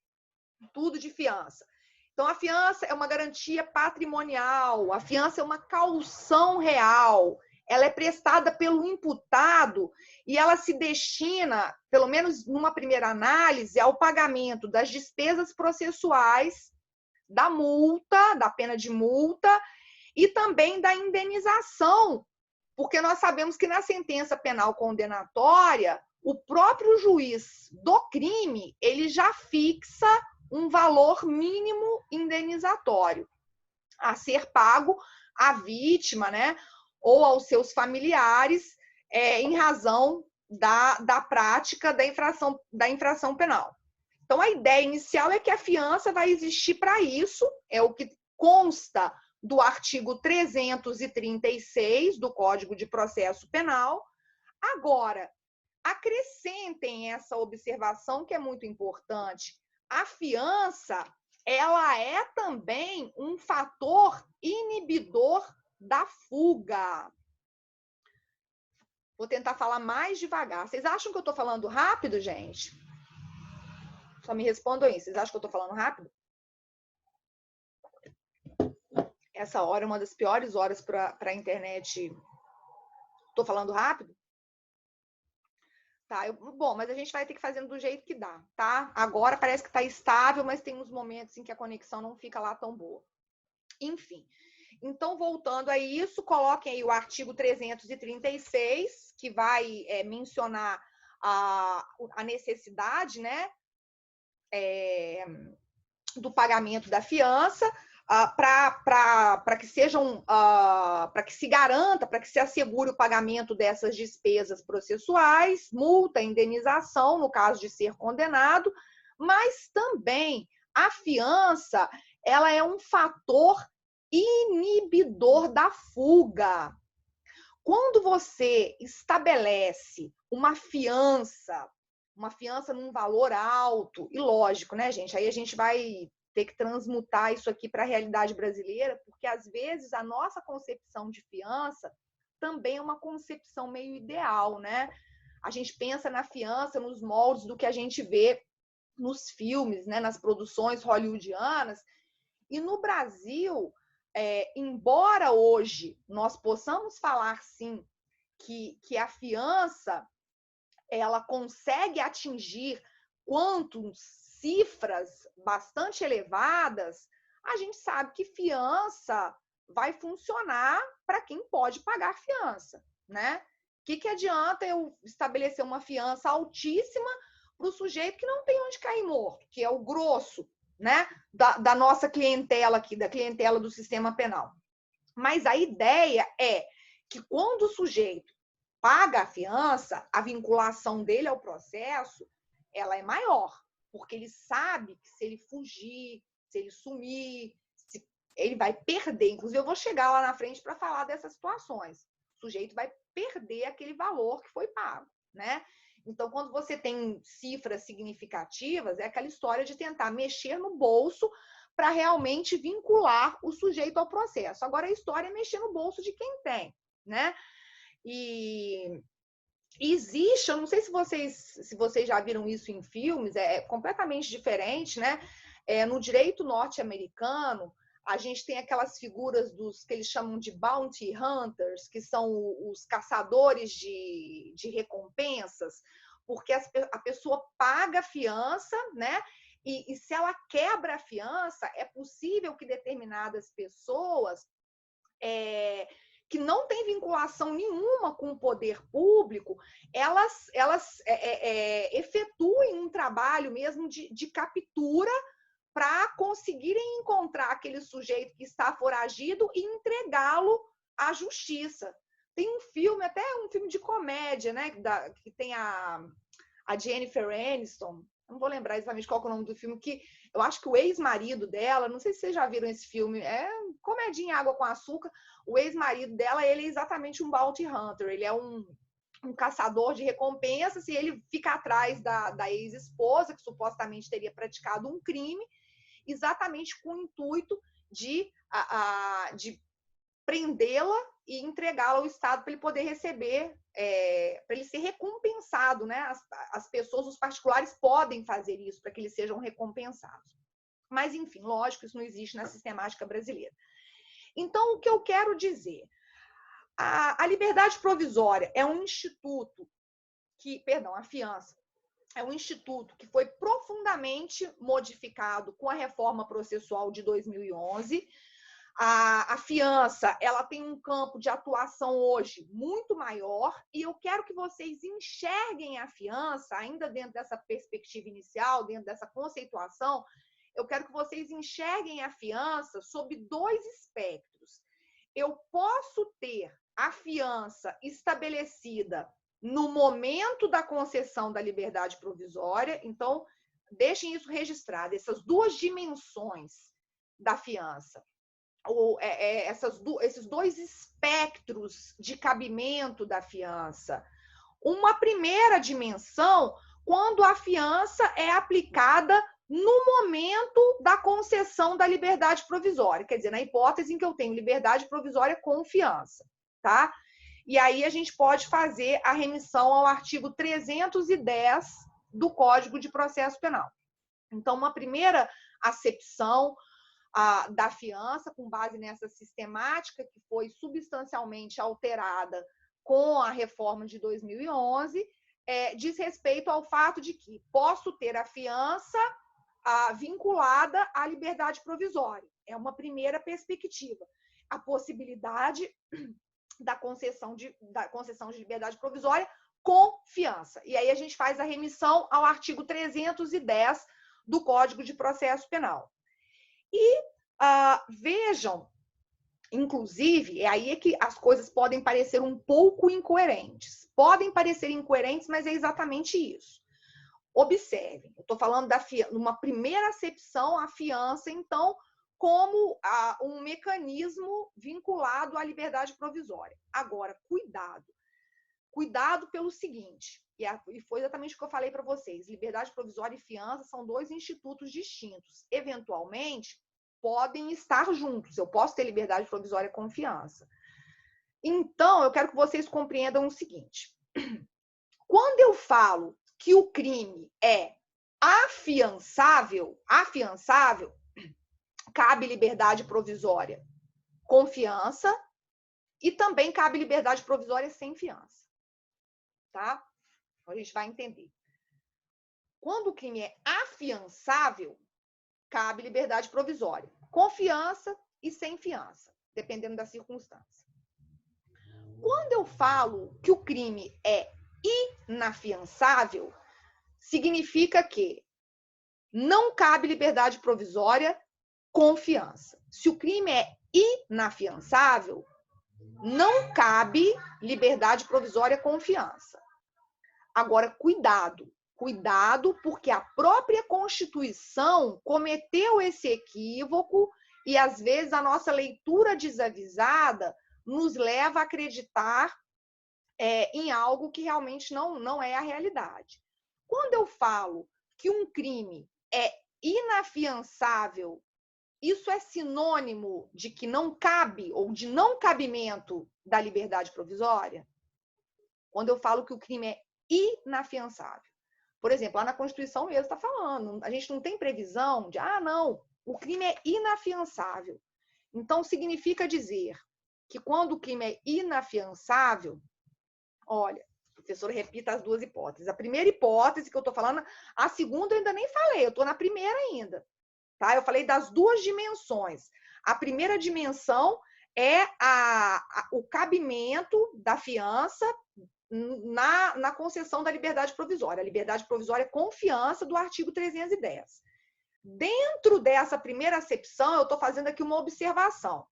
Tudo de fiança. Então, a fiança é uma garantia patrimonial, a fiança é uma caução real, ela é prestada pelo imputado e ela se destina, pelo menos numa primeira análise, ao pagamento das despesas processuais, da multa, da pena de multa e também da indenização, porque nós sabemos que na sentença penal condenatória, o próprio juiz do crime, ele já fixa um valor mínimo indenizatório a ser pago à vítima, né, ou aos seus familiares, em razão da prática da infração penal. Então, a ideia inicial é que a fiança vai existir para isso, é o que consta do artigo 336 do Código de Processo Penal. Agora, acrescentem essa observação que é muito importante. A fiança, ela é também um fator inibidor da fuga. Vou tentar falar mais devagar. Vocês acham que eu estou falando rápido, gente? Só me respondam aí. Vocês acham que eu estou falando rápido? Essa hora é uma das piores horas para a internet. Estou falando rápido? Tá, bom, mas a gente vai ter que fazer do jeito que dá, tá? Agora parece que está estável, mas tem uns momentos em que a conexão não fica lá tão boa. Enfim, então voltando a isso, coloquem aí o artigo 336, que vai mencionar a necessidade, né, do pagamento da fiança, para que sejam, para que se garanta, para que se assegure o pagamento dessas despesas processuais, multa, indenização, no caso de ser condenado, mas também a fiança, ela é um fator inibidor da fuga. Quando você estabelece uma fiança uma fiança num valor alto. E lógico, né, gente? Aí a gente vai ter que transmutar isso aqui para a realidade brasileira, porque às vezes a nossa concepção de fiança também é uma concepção meio ideal, né? A gente pensa na fiança nos moldes do que a gente vê nos filmes, né, nas produções hollywoodianas. E no Brasil, embora hoje nós possamos falar, sim, que a fiança ela consegue atingir cifras bastante elevadas, a gente sabe que fiança vai funcionar para quem pode pagar fiança, né? O que adianta eu estabelecer uma fiança altíssima para o sujeito que não tem onde cair morto, que é o grosso, né, da nossa clientela aqui, da clientela do sistema penal. Mas a ideia é que quando o sujeito paga a fiança, a vinculação dele ao processo, ela é maior, porque ele sabe que se ele fugir, se ele sumir, ele vai perder. Inclusive, eu vou chegar lá na frente para falar dessas situações. O sujeito vai perder aquele valor que foi pago, né? Então, quando você tem cifras significativas, é aquela história de tentar mexer no bolso para realmente vincular o sujeito ao processo. Agora, a história é mexer no bolso de quem tem, né? E existe, eu não sei se vocês já viram isso em filmes, é completamente diferente, né? No direito norte-americano, a gente tem aquelas figuras dos que eles chamam de bounty hunters, que são os caçadores de recompensas, porque a pessoa paga a fiança, né? E se ela quebra a fiança, é possível que determinadas pessoas que não têm vinculação nenhuma com o poder público, elas efetuem um trabalho mesmo de captura para conseguirem encontrar aquele sujeito que está foragido e entregá-lo à justiça. Tem um filme, até um filme de comédia, né, que tem a Jennifer Aniston, não vou lembrar exatamente qual é o nome do filme, que eu acho que o ex-marido dela, não sei se vocês já viram esse filme, é comedinha Água com Açúcar, o ex-marido dela, ele é exatamente um bounty hunter, ele é um caçador de recompensas e ele fica atrás da ex-esposa, que supostamente teria praticado um crime, exatamente com o intuito de prendê-la e entregá-la ao Estado para ele poder receber, para ele ser recompensado, né? As pessoas, os particulares podem fazer isso para que eles sejam recompensados. Mas, enfim, lógico, isso não existe na sistemática brasileira. Então, o que eu quero dizer? A liberdade provisória é um instituto a fiança é um instituto que foi profundamente modificado com a reforma processual de 2011. A fiança, ela tem um campo de atuação hoje muito maior e eu quero que vocês enxerguem a fiança, ainda dentro dessa perspectiva inicial, dentro dessa conceituação, eu quero que vocês enxerguem a fiança sob dois espectros. Eu posso ter a fiança estabelecida no momento da concessão da liberdade provisória, então, deixem isso registrado, essas duas dimensões da fiança. Esses dois espectros de cabimento da fiança. Uma primeira dimensão, quando a fiança é aplicada no momento da concessão da liberdade provisória, quer dizer, na hipótese em que eu tenho liberdade provisória com fiança, tá? E aí a gente pode fazer a remissão ao artigo 310 do Código de Processo Penal. Então, uma primeira acepção da fiança, com base nessa sistemática que foi substancialmente alterada com a reforma de 2011, diz respeito ao fato de que posso ter a fiança vinculada à liberdade provisória. É uma primeira perspectiva. A possibilidade da concessão de liberdade provisória com fiança. E aí a gente faz a remissão ao artigo 310 do Código de Processo Penal. E vejam, inclusive, é aí que as coisas podem parecer um pouco incoerentes. Podem parecer incoerentes, mas é exatamente isso. Observem, eu estou falando de uma primeira acepção à fiança, então, como um mecanismo vinculado à liberdade provisória. Agora, cuidado. Cuidado pelo seguinte, e foi exatamente o que eu falei para vocês, liberdade provisória e fiança são dois institutos distintos. Eventualmente, podem estar juntos. Eu posso ter liberdade provisória com fiança. Então, eu quero que vocês compreendam o seguinte. Quando eu falo que o crime é afiançável, cabe liberdade provisória com fiança e também cabe liberdade provisória sem fiança. Tá? Então, a gente vai entender. Quando o crime é afiançável, cabe liberdade provisória, com fiança e sem fiança, dependendo da circunstância. Quando eu falo que o crime é inafiançável, significa que não cabe liberdade provisória com fiança. Se o crime é inafiançável, não cabe liberdade provisória com fiança. Agora, cuidado, porque a própria Constituição cometeu esse equívoco e, às vezes, a nossa leitura desavisada nos leva a acreditar em algo que realmente não é a realidade. Quando eu falo que um crime é inafiançável, isso é sinônimo de que não cabe ou de não cabimento da liberdade provisória? Quando eu falo que o crime é inafiançável. Por exemplo, lá na Constituição mesmo está falando, a gente não tem previsão de, não, o crime é inafiançável. Então, significa dizer que quando o crime é inafiançável, olha, professor, repita as duas hipóteses. A primeira hipótese que eu estou falando, a segunda eu ainda nem falei, eu estou na primeira ainda. Tá? Eu falei das duas dimensões. A primeira dimensão é o cabimento da fiança na concessão da liberdade provisória. A liberdade provisória é confiança do artigo 310. Dentro dessa primeira acepção, eu estou fazendo aqui uma observação.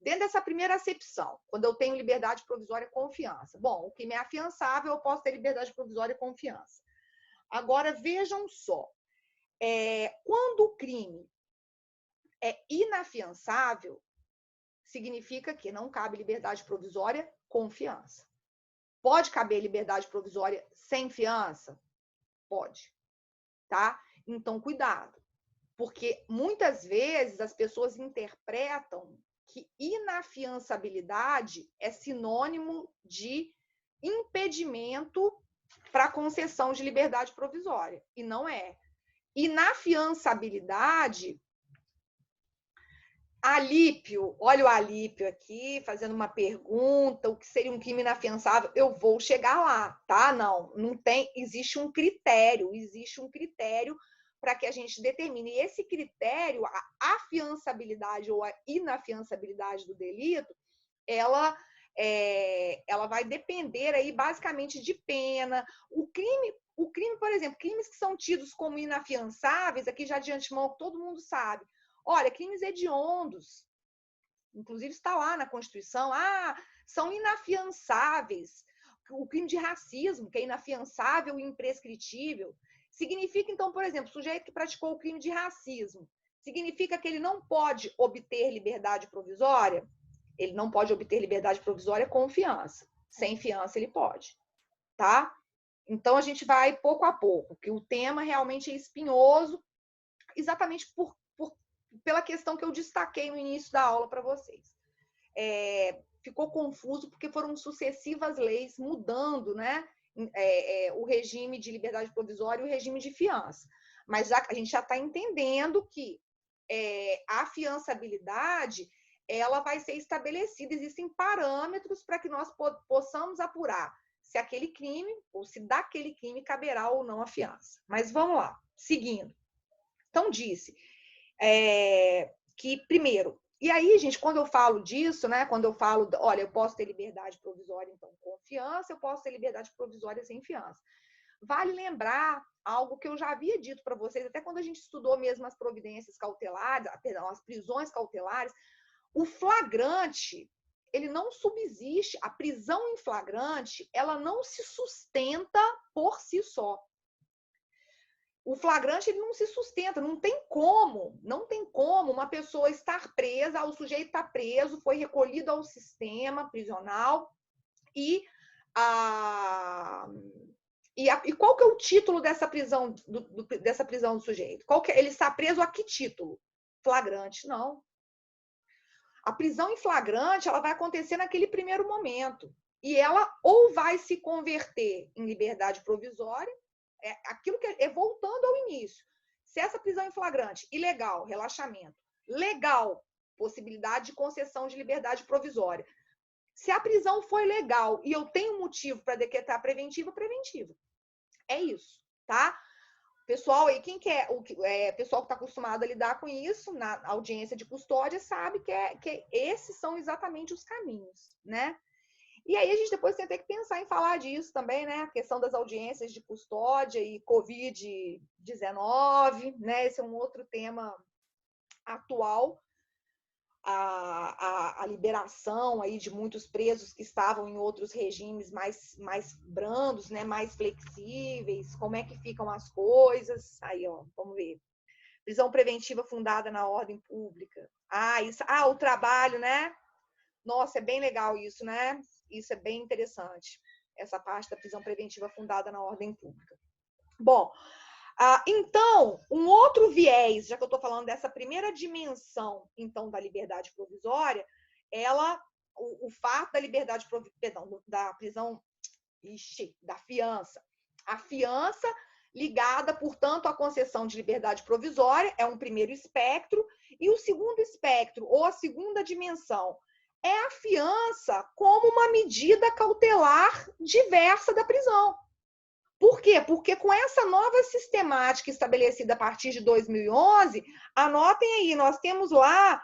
Dentro dessa primeira acepção, quando eu tenho liberdade provisória e confiança, bom, o crime é afiançável, eu posso ter liberdade provisória e confiança. Agora, vejam só, quando o crime é inafiançável, significa que não cabe liberdade provisória com fiança. Pode caber liberdade provisória sem fiança? Pode, tá? Então, cuidado, porque muitas vezes as pessoas interpretam que inafiançabilidade é sinônimo de impedimento para a concessão de liberdade provisória, e não é. Inafiançabilidade, Alípio, olha o Alípio aqui, fazendo uma pergunta, o que seria um crime inafiançável? Eu vou chegar lá, tá? Não tem, existe um critério para que a gente determine. E esse critério, a afiançabilidade ou a inafiançabilidade do delito, ela vai depender aí basicamente de pena. O crime, por exemplo, crimes que são tidos como inafiançáveis, aqui já de antemão, todo mundo sabe. Olha, crimes hediondos, inclusive está lá na Constituição, são inafiançáveis. O crime de racismo, que é inafiançável e imprescritível, significa, então, por exemplo, o sujeito que praticou o crime de racismo, significa que ele não pode obter liberdade provisória? Ele não pode obter liberdade provisória com fiança. Sem fiança, ele pode, tá? Então, a gente vai pouco a pouco, que o tema realmente é espinhoso, exatamente pela questão que eu destaquei no início da aula para vocês. Ficou confuso porque foram sucessivas leis mudando, né, o regime de liberdade provisória e o regime de fiança. Mas a gente já está entendendo que a afiançabilidade ela vai ser estabelecida, existem parâmetros para que nós possamos apurar se aquele crime, ou se daquele crime caberá ou não a fiança. Mas vamos lá, seguindo. Então, disse que, primeiro, e aí, gente, quando eu falo disso, né, quando eu falo, olha, eu posso ter liberdade provisória, então, com fiança, eu posso ter liberdade provisória sem fiança. Vale lembrar algo que eu já havia dito para vocês, até quando a gente estudou mesmo as providências cautelares, as prisões cautelares, o flagrante, ele não subsiste, a prisão em flagrante, ela não se sustenta por si só. O flagrante ele não se sustenta, não tem como uma pessoa estar presa, o sujeito está preso, foi recolhido ao sistema prisional e E qual que é o título dessa prisão do sujeito? Ele está preso a que título? Flagrante? Não. A prisão em flagrante, ela vai acontecer naquele primeiro momento. E ela ou vai se converter em liberdade provisória, aquilo que é voltando ao início. Se essa prisão em flagrante, ilegal, relaxamento, legal, possibilidade de concessão de liberdade provisória. Se a prisão foi legal e eu tenho motivo para decretar preventiva, preventiva. É isso, tá? Pessoal aí, quem quer, pessoal que está acostumado a lidar com isso na audiência de custódia sabe que esses são exatamente os caminhos, né? E aí a gente depois tem que pensar em falar disso também, né? A questão das audiências de custódia e Covid-19, né? Esse é um outro tema atual. A liberação aí de muitos presos que estavam em outros regimes mais brandos, né, mais flexíveis, como é que ficam as coisas. Aí, ó, vamos ver. Prisão preventiva fundada na ordem pública. O trabalho, né? Nossa, é bem legal isso, né? Isso é bem interessante, essa parte da prisão preventiva fundada na ordem pública. Bom, então, um outro viés, já que eu estou falando dessa primeira dimensão, então, da liberdade provisória, o fato da liberdade, perdão, da prisão, da fiança. A fiança ligada, portanto, à concessão de liberdade provisória é um primeiro espectro, e o segundo espectro, ou a segunda dimensão, é a fiança como uma medida cautelar diversa da prisão. Por quê? Porque com essa nova sistemática estabelecida a partir de 2011, anotem aí, nós temos lá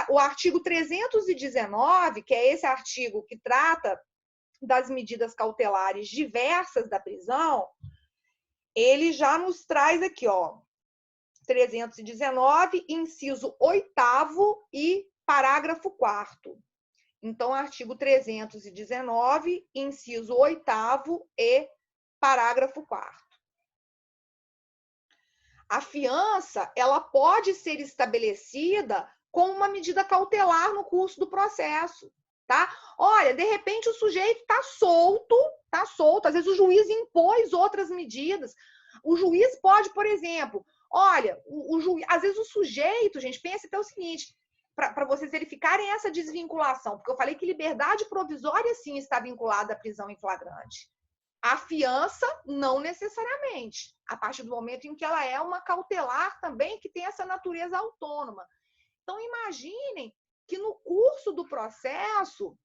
o artigo 319, que é esse artigo que trata das medidas cautelares diversas da prisão, ele já nos traz aqui, ó, 319, inciso 8º e parágrafo 4º. Então, artigo 319, inciso 8º e parágrafo 4º. A fiança, ela pode ser estabelecida como uma medida cautelar no curso do processo, tá? Olha, de repente o sujeito está solto, às vezes o juiz impôs outras medidas. O juiz pode, por exemplo, olha, às vezes o sujeito, gente, pensa até o seguinte, para vocês verificarem essa desvinculação, porque eu falei que liberdade provisória, sim, está vinculada à prisão em flagrante. A fiança, não necessariamente, a partir do momento em que ela é uma cautelar também, que tem essa natureza autônoma. Então, imaginem que no curso do processo,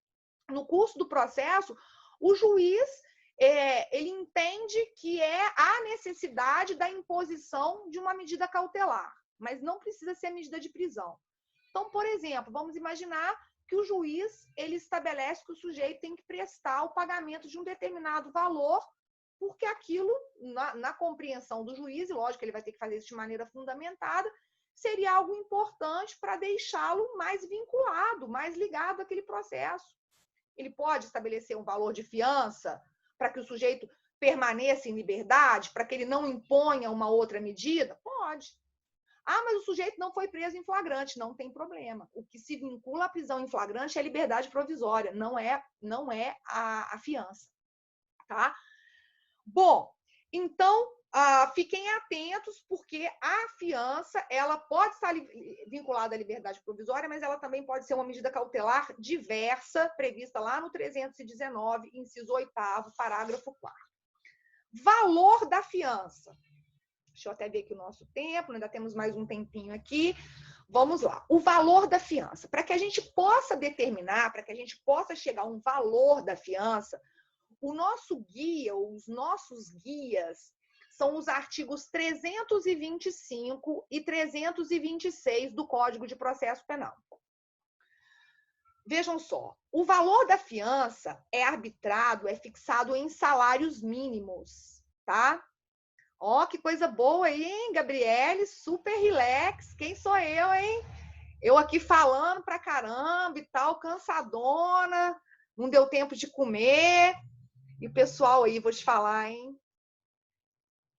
o juiz ele entende que a necessidade da imposição de uma medida cautelar, mas não precisa ser medida de prisão. Então, por exemplo, vamos imaginar que o juiz ele estabelece que o sujeito tem que prestar o pagamento de um determinado valor, porque aquilo, na compreensão do juiz, e lógico que ele vai ter que fazer isso de maneira fundamentada, seria algo importante para deixá-lo mais vinculado, mais ligado àquele processo. Ele pode estabelecer um valor de fiança para que o sujeito permaneça em liberdade, para que ele não imponha uma outra medida? Pode. Mas o sujeito não foi preso em flagrante, não tem problema. O que se vincula à prisão em flagrante é a liberdade provisória, não é a fiança, tá? Bom, então, fiquem atentos, porque a fiança, ela pode estar vinculada à liberdade provisória, mas ela também pode ser uma medida cautelar diversa, prevista lá no 319, inciso 8º, parágrafo 4º. Valor da fiança. Deixa eu até ver aqui o nosso tempo, ainda temos mais um tempinho aqui. Vamos lá. O valor da fiança. Para que a gente possa determinar, para que a gente possa chegar a um valor da fiança, o nosso guia, os nossos guias, são os artigos 325 e 326 do Código de Processo Penal. Vejam só, o valor da fiança é arbitrado, é fixado em salários mínimos, tá? Ó, que coisa boa aí, hein, Gabriele? Super relax. Quem sou eu, hein? Eu aqui falando pra caramba e tal, cansadona, não deu tempo de comer. E o pessoal aí, vou te falar, hein?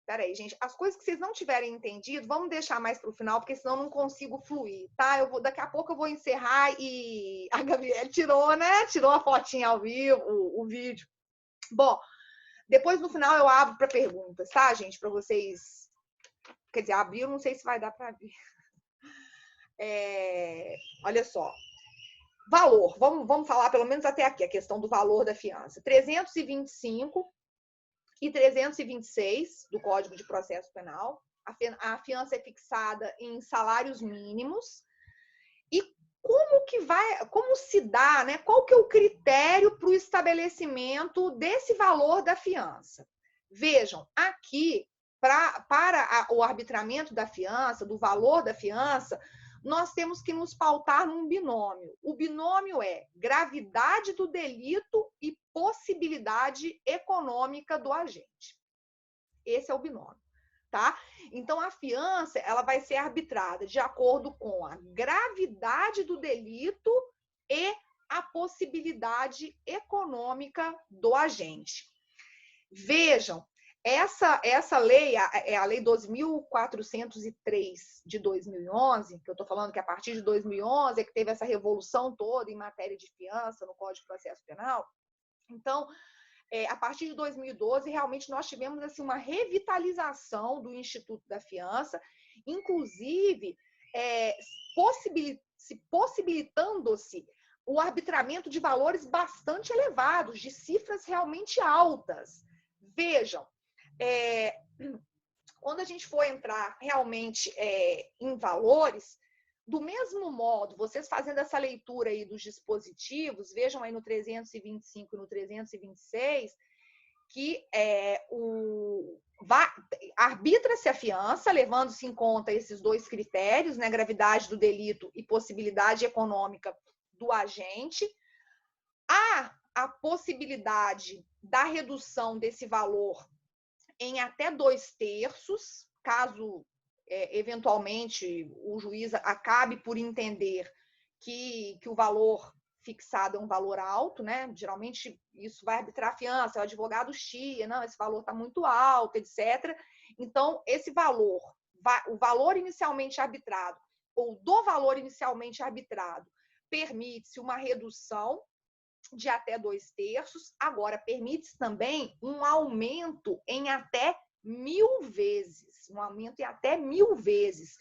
Peraí, gente, as coisas que vocês não tiverem entendido, vamos deixar mais para o final, porque senão eu não consigo fluir, tá? Daqui a pouco eu vou encerrar e a Gabriele tirou, né? Tirou a fotinha ao vivo, o vídeo. Bom, depois no final eu abro para perguntas, tá, gente? Para vocês. Quer dizer, abrir, eu não sei se vai dar para abrir. Olha só. Valor. Vamos falar pelo menos até aqui, a questão do valor da fiança. 325 e 326 do Código de Processo Penal. A fiança é fixada em salários mínimos. E como se dá, né? Qual que é o critério para o estabelecimento desse valor da fiança? Vejam, aqui, para o arbitramento da fiança, do valor da fiança, nós temos que nos pautar num binômio. O binômio é gravidade do delito e possibilidade econômica do agente. Esse é o binômio, tá? Então, a fiança, ela vai ser arbitrada de acordo com a gravidade do delito e a possibilidade econômica do agente. Vejam, essa lei é a Lei 2.403 de 2011, que eu estou falando que a partir de 2011 é que teve essa revolução toda em matéria de fiança no Código de Processo Penal. Então, a partir de 2012, realmente nós tivemos assim, uma revitalização do Instituto da Fiança, inclusive possibilitando-se o arbitramento de valores bastante elevados, de cifras realmente altas. Vejam, quando a gente for entrar realmente em valores, do mesmo modo, vocês fazendo essa leitura aí dos dispositivos, vejam aí no 325 e no 326, que arbitra-se a fiança, levando-se em conta esses dois critérios, né, gravidade do delito e possibilidade econômica do agente. Há a possibilidade da redução desse valor em até 2/3, caso eventualmente o juiz acabe por entender que o valor fixado é um valor alto, né? Geralmente isso vai arbitrar a fiança, o advogado chia, não, esse valor está muito alto, etc. Então, esse valor, o valor inicialmente arbitrado, ou do valor inicialmente arbitrado, permite-se uma redução de até 2/3. Agora, permite-se também um aumento em até 1000 vezes. Um aumento em até 1000 vezes.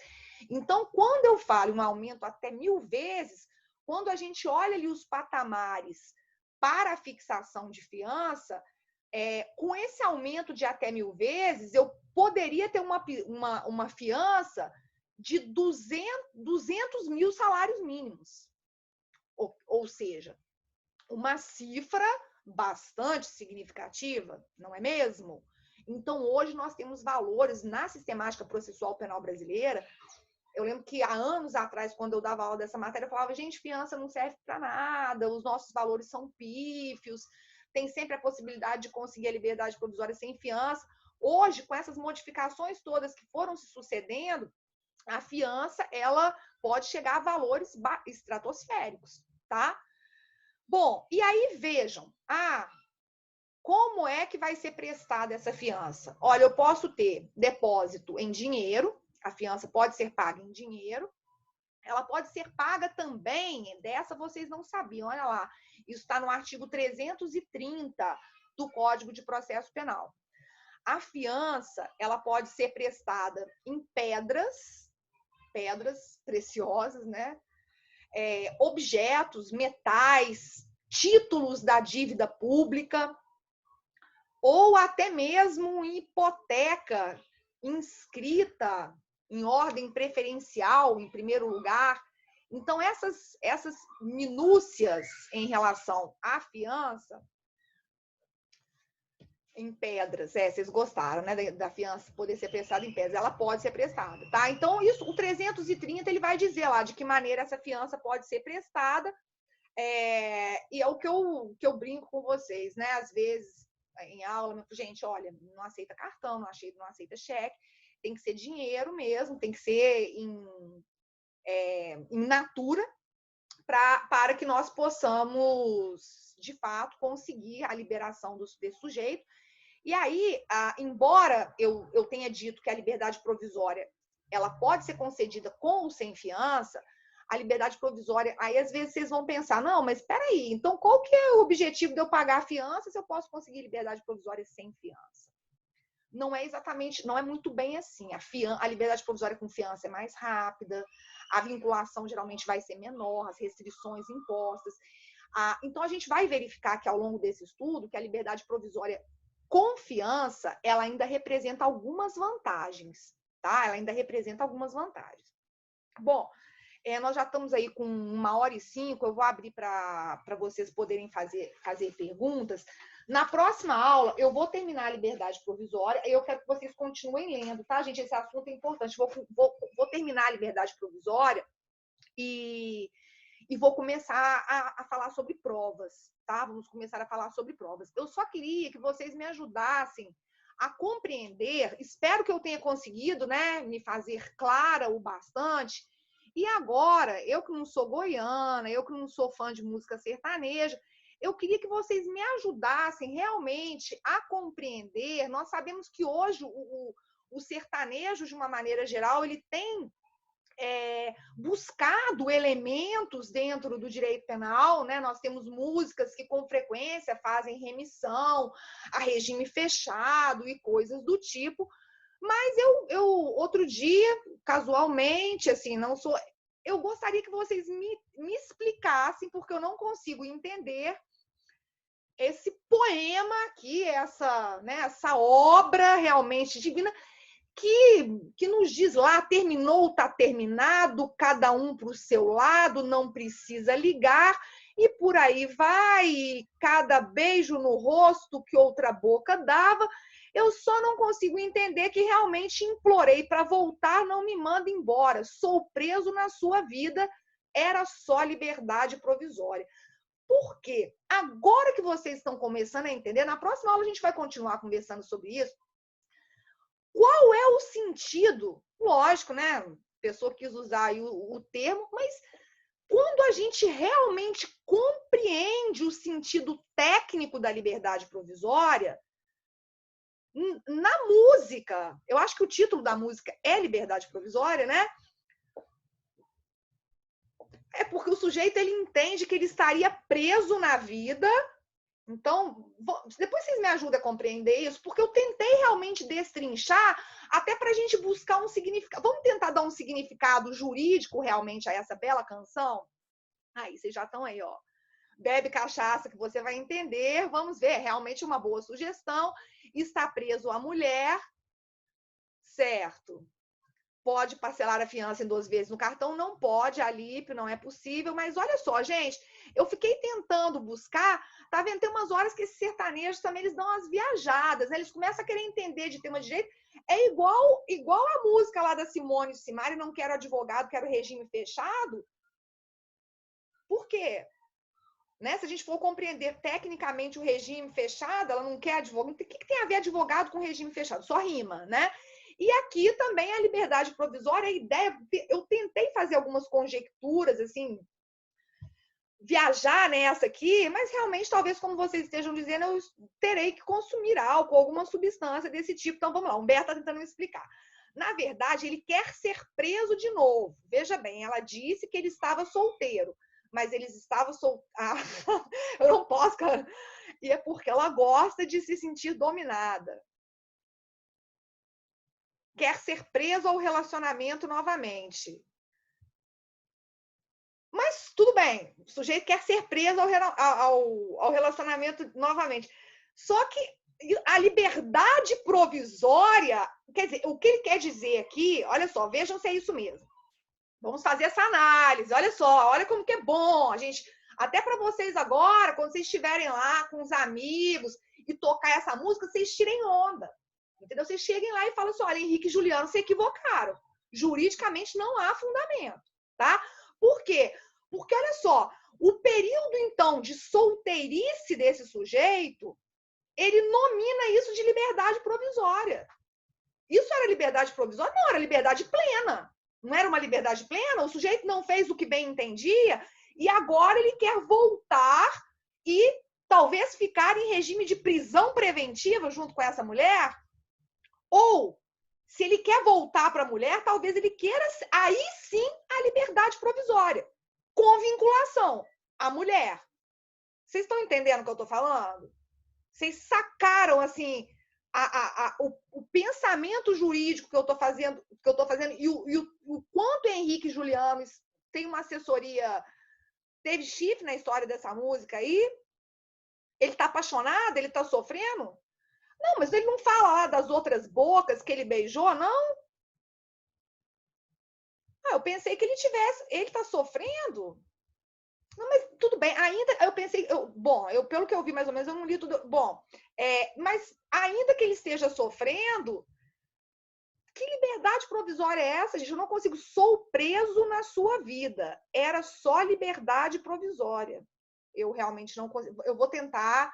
Então, quando eu falo um aumento até 1000 vezes, quando a gente olha ali os patamares para a fixação de fiança, com esse aumento de até 1000 vezes, eu poderia ter uma fiança de 200 mil salários mínimos. Ou seja, uma cifra bastante significativa, não é mesmo? Então, hoje nós temos valores na sistemática processual penal brasileira. Eu lembro que há anos atrás, quando eu dava aula dessa matéria, eu falava, gente, fiança não serve para nada, os nossos valores são pífios, tem sempre a possibilidade de conseguir a liberdade provisória sem fiança. Hoje, com essas modificações todas que foram se sucedendo, a fiança, ela pode chegar a valores estratosféricos, tá? Bom, e aí vejam, como é que vai ser prestada essa fiança? Olha, eu posso ter depósito em dinheiro, a fiança pode ser paga em dinheiro, ela pode ser paga também, dessa vocês não sabiam, olha lá, isso está no artigo 330 do Código de Processo Penal. A fiança, ela pode ser prestada em pedras preciosas, né? Objetos, metais, títulos da dívida pública, ou até mesmo hipoteca inscrita em ordem preferencial, em primeiro lugar. Então, essas minúcias em relação à fiança em pedras, vocês gostaram, né, da fiança poder ser prestada em pedras, ela pode ser prestada, tá? Então, isso, o 330, ele vai dizer lá de que maneira essa fiança pode ser prestada, e é o que eu brinco com vocês, né? Às vezes, em aula, gente, olha, não aceita cartão, não aceita cheque, tem que ser dinheiro mesmo, tem que ser em natura, para que nós possamos, de fato, conseguir a liberação desse sujeito. E aí, embora eu tenha dito que a liberdade provisória ela pode ser concedida com ou sem fiança, a liberdade provisória. Aí, às vezes, vocês vão pensar, não, mas espera aí, então qual que é o objetivo de eu pagar a fiança se eu posso conseguir liberdade provisória sem fiança? Não é exatamente, não é muito bem assim. A liberdade provisória com fiança é mais rápida, a vinculação geralmente vai ser menor, as restrições impostas. Então, a gente vai verificar que ao longo desse estudo, que a liberdade provisória com fiança, ela ainda representa algumas vantagens, tá? Ela ainda representa algumas vantagens. Bom, nós já estamos aí com 1h05, eu vou abrir para vocês poderem fazer perguntas. Na próxima aula, eu vou terminar a liberdade provisória e eu quero que vocês continuem lendo, tá, gente? Esse assunto é importante. Vou terminar a liberdade provisória e vou começar a falar sobre provas, tá? Vamos começar a falar sobre provas. Eu só queria que vocês me ajudassem a compreender, espero que eu tenha conseguido, né, me fazer clara o bastante. E agora, eu que não sou goiana, eu que não sou fã de música sertaneja, eu queria que vocês me ajudassem realmente a compreender. Nós sabemos que hoje o sertanejo, de uma maneira geral, ele tem buscado elementos dentro do direito penal, né? Nós temos músicas que com frequência fazem remissão a regime fechado e coisas do tipo, mas eu outro dia, casualmente, assim, eu gostaria que vocês me explicassem, porque eu não consigo entender esse poema aqui, essa obra realmente divina, que nos diz lá, terminou, está terminado, cada um para o seu lado, não precisa ligar, e por aí vai, cada beijo no rosto que outra boca dava. Eu só não consigo entender que realmente implorei para voltar, não me manda embora, sou preso na sua vida, era só liberdade provisória. Por quê? Agora que vocês estão começando a entender, na próxima aula a gente vai continuar conversando sobre isso. Qual é o sentido? Lógico, né? A pessoa quis usar aí o termo, mas quando a gente realmente compreende o sentido técnico da liberdade provisória, na música, eu acho que o título da música é Liberdade Provisória, né? É porque o sujeito ele entende que ele estaria preso na vida. Então, depois vocês me ajudam a compreender isso, porque eu tentei realmente destrinchar até para a gente buscar um significado. Vamos tentar dar um significado jurídico realmente a essa bela canção? Aí, vocês já estão aí, ó. Bebe cachaça que você vai entender. Vamos ver, é realmente uma boa sugestão. Está preso a mulher, certo? Pode parcelar a fiança em 2 vezes no cartão? Não pode, a LIP não é possível. Mas olha só, gente, eu fiquei tentando buscar, tá vendo? Tem umas horas que esses sertanejos também eles dão umas viajadas, né? Eles começam a querer entender de tema de direito. É igual a música lá da Simone e Simaria, não quero advogado, quero regime fechado. Por quê? Né? Se a gente for compreender tecnicamente o regime fechado, ela não quer advogado. O que tem a ver advogado com regime fechado? Só rima, né? E aqui também a liberdade provisória, a ideia, eu tentei fazer algumas conjecturas, assim, viajar nessa aqui, mas realmente, talvez, como vocês estejam dizendo, eu terei que consumir álcool, alguma substância desse tipo. Então, vamos lá, o Humberto está tentando me explicar. Na verdade, ele quer ser preso de novo. Veja bem, ela disse que ele estava solteiro, mas eles estavam solteiros. Eu não posso, cara. E é porque ela gosta de se sentir dominada. Quer ser preso ao relacionamento novamente. Mas tudo bem, o sujeito quer ser preso ao relacionamento novamente. Só que a liberdade provisória, quer dizer, o que ele quer dizer aqui, olha só, vejam se é isso mesmo. Vamos fazer essa análise, olha só, olha como que é bom. A gente, até para vocês agora, quando vocês estiverem lá com os amigos e tocar essa música, vocês tirem onda. Entendeu? Vocês cheguem lá e falam assim, olha, Henrique e Juliano se equivocaram. Juridicamente não há fundamento, tá? Por quê? Porque, olha só, o período, então, de solteirice desse sujeito, ele nomina isso de liberdade provisória. Isso era liberdade provisória? Não, era liberdade plena. Não era uma liberdade plena? O sujeito não fez o que bem entendia e agora ele quer voltar e talvez ficar em regime de prisão preventiva junto com essa mulher? Ou, Se ele quer voltar para a mulher, talvez ele queira, aí sim, a liberdade provisória, com vinculação à mulher. Vocês estão entendendo o que eu estou falando? Vocês sacaram, assim, o pensamento jurídico que eu estou fazendo, e o quanto Henrique e Juliano tem uma assessoria, teve chifre na história dessa música aí? Ele está apaixonado? Ele está sofrendo? Não, mas ele não fala lá das outras bocas que ele beijou, não? Eu pensei que ele está sofrendo? Não, mas tudo bem, ainda eu pensei, pelo que eu vi mais ou menos, eu não li tudo. Bom, mas ainda que ele esteja sofrendo, que liberdade provisória é essa, gente? Eu não consigo, sou preso na sua vida. Era só liberdade provisória. Eu realmente não consigo. Eu vou tentar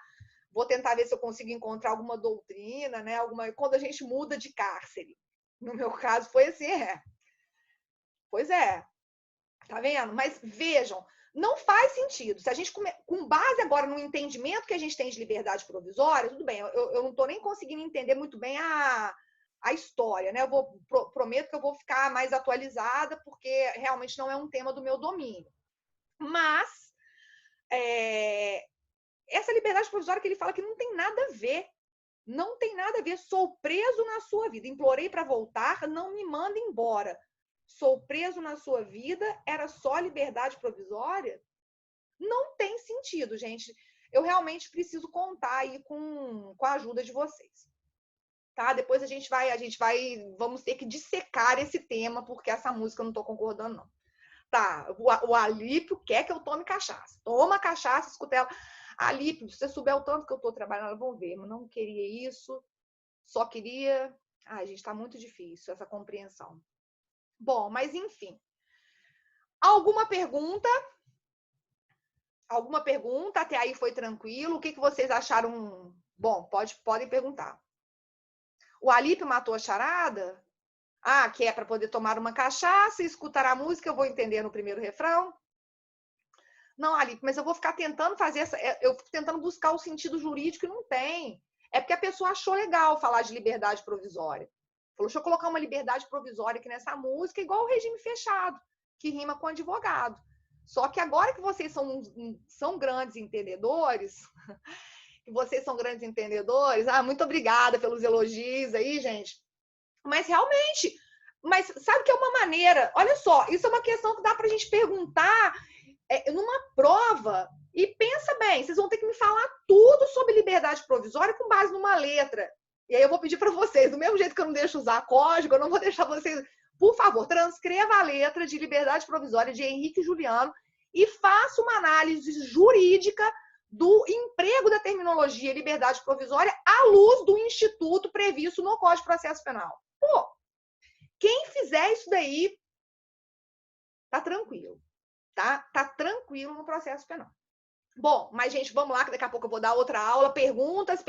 ver se eu consigo encontrar alguma doutrina, né? Quando a gente muda de cárcere. No meu caso, foi assim, Pois é. Tá vendo? Mas vejam, não faz sentido. Se a gente, com base agora no entendimento que a gente tem de liberdade provisória, tudo bem, eu não estou nem conseguindo entender muito bem a história, né? Prometo que eu vou ficar mais atualizada, porque realmente não é um tema do meu domínio. Mas essa liberdade provisória que ele fala que não tem nada a ver. Não tem nada a ver. Sou preso na sua vida. Implorei para voltar, não me manda embora. Sou preso na sua vida, era só liberdade provisória? Não tem sentido, gente. Eu realmente preciso contar aí com a ajuda de vocês. Tá? Depois vamos ter que dissecar esse tema, porque essa música eu não estou concordando, não. Tá, o Alípio quer que eu tome cachaça. Toma cachaça, escuta ela. Alípio, se você souber o tanto que eu estou trabalhando, vão ver. Eu não queria isso, só queria... Ai, gente, tá muito difícil essa compreensão. Bom, mas enfim. Alguma pergunta? Alguma pergunta? Até aí foi tranquilo? O que vocês acharam? Bom, podem perguntar. O Alípio matou a charada? Que é para poder tomar uma cachaça e escutar a música, eu vou entender no primeiro refrão. Não, Alípio, mas eu vou ficar tentando eu fico tentando buscar o sentido jurídico e não tem. É porque a pessoa achou legal falar de liberdade provisória. Falou, deixa eu colocar uma liberdade provisória aqui nessa música, igual o regime fechado, que rima com advogado. Só que agora que vocês são grandes entendedores, muito obrigada pelos elogios aí, gente. Mas realmente, sabe que é uma maneira, olha só, isso é uma questão que dá pra gente perguntar numa prova, e pensa bem, vocês vão ter que me falar tudo sobre liberdade provisória com base numa letra. E aí eu vou pedir para vocês, do mesmo jeito que eu não deixo usar código, eu não vou deixar vocês... Por favor, transcreva a letra de liberdade provisória de Henrique e Juliano e faça uma análise jurídica do emprego da terminologia liberdade provisória à luz do instituto previsto no Código de Processo Penal. Pô, quem fizer isso daí tá tranquilo, tá? Tá tranquilo no processo penal. Bom, mas, gente, vamos lá, que daqui a pouco eu vou dar outra aula. Perguntas?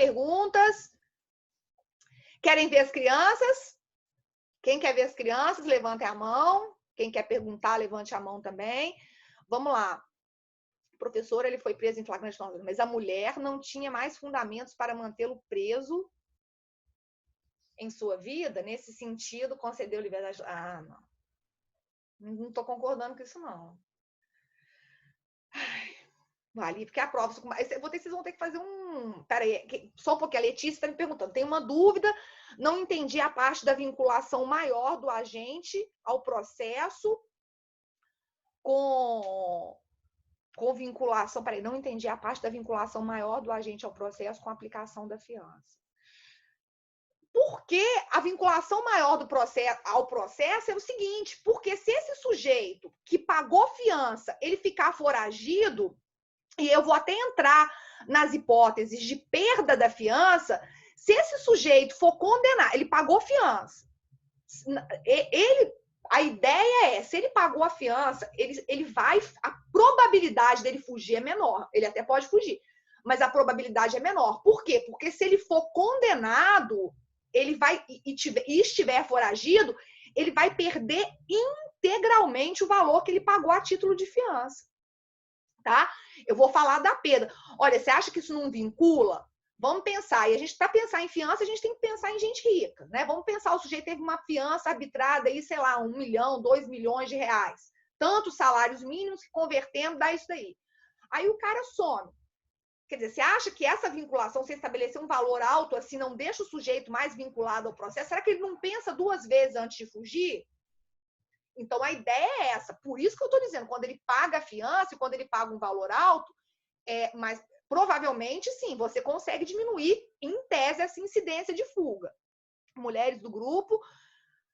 Querem ver as crianças? Quem quer ver as crianças, levante a mão. Quem quer perguntar, levante a mão também. Vamos lá. O professor, ele foi preso em flagrante não, mas a mulher não tinha mais fundamentos para mantê-lo preso em sua vida. Nesse sentido, concedeu liberdade... não. Não estou concordando com isso, não. Ali, porque a prova... Vocês vão ter que fazer um... Peraí, só um pouquinho. A Letícia está me perguntando. Tem uma dúvida. Não entendi a parte da vinculação maior do agente ao processo com vinculação... Peraí, não entendi a parte da vinculação maior do agente ao processo com a aplicação da fiança. Porque a vinculação maior do processo ao processo é o seguinte, porque se esse sujeito que pagou fiança, ele ficar foragido, e eu vou até entrar nas hipóteses de perda da fiança, se esse sujeito for condenado, ele pagou fiança, a ideia é, se ele pagou a fiança, a probabilidade dele fugir é menor, ele até pode fugir, mas a probabilidade é menor. Por quê? Porque se ele for condenado, ele vai e estiver foragido, ele vai perder integralmente o valor que ele pagou a título de fiança. Tá? Eu vou falar da perda. Olha, você acha que isso não vincula? Vamos pensar, e a gente, para pensar em fiança, a gente tem que pensar em gente rica, né? Vamos pensar, o sujeito teve uma fiança arbitrada aí, sei lá, 1 milhão, 2 milhões de reais. Tantos salários mínimos que convertendo dá isso daí. Aí o cara some. Quer dizer, você acha que essa vinculação, você estabelecer um valor alto assim, não deixa o sujeito mais vinculado ao processo? Será que ele não pensa 2 vezes antes de fugir? Então, a ideia é essa. Por isso que eu estou dizendo, quando ele paga a fiança e quando ele paga um valor alto, mas provavelmente, sim, você consegue diminuir, em tese, essa incidência de fuga. Mulheres do grupo,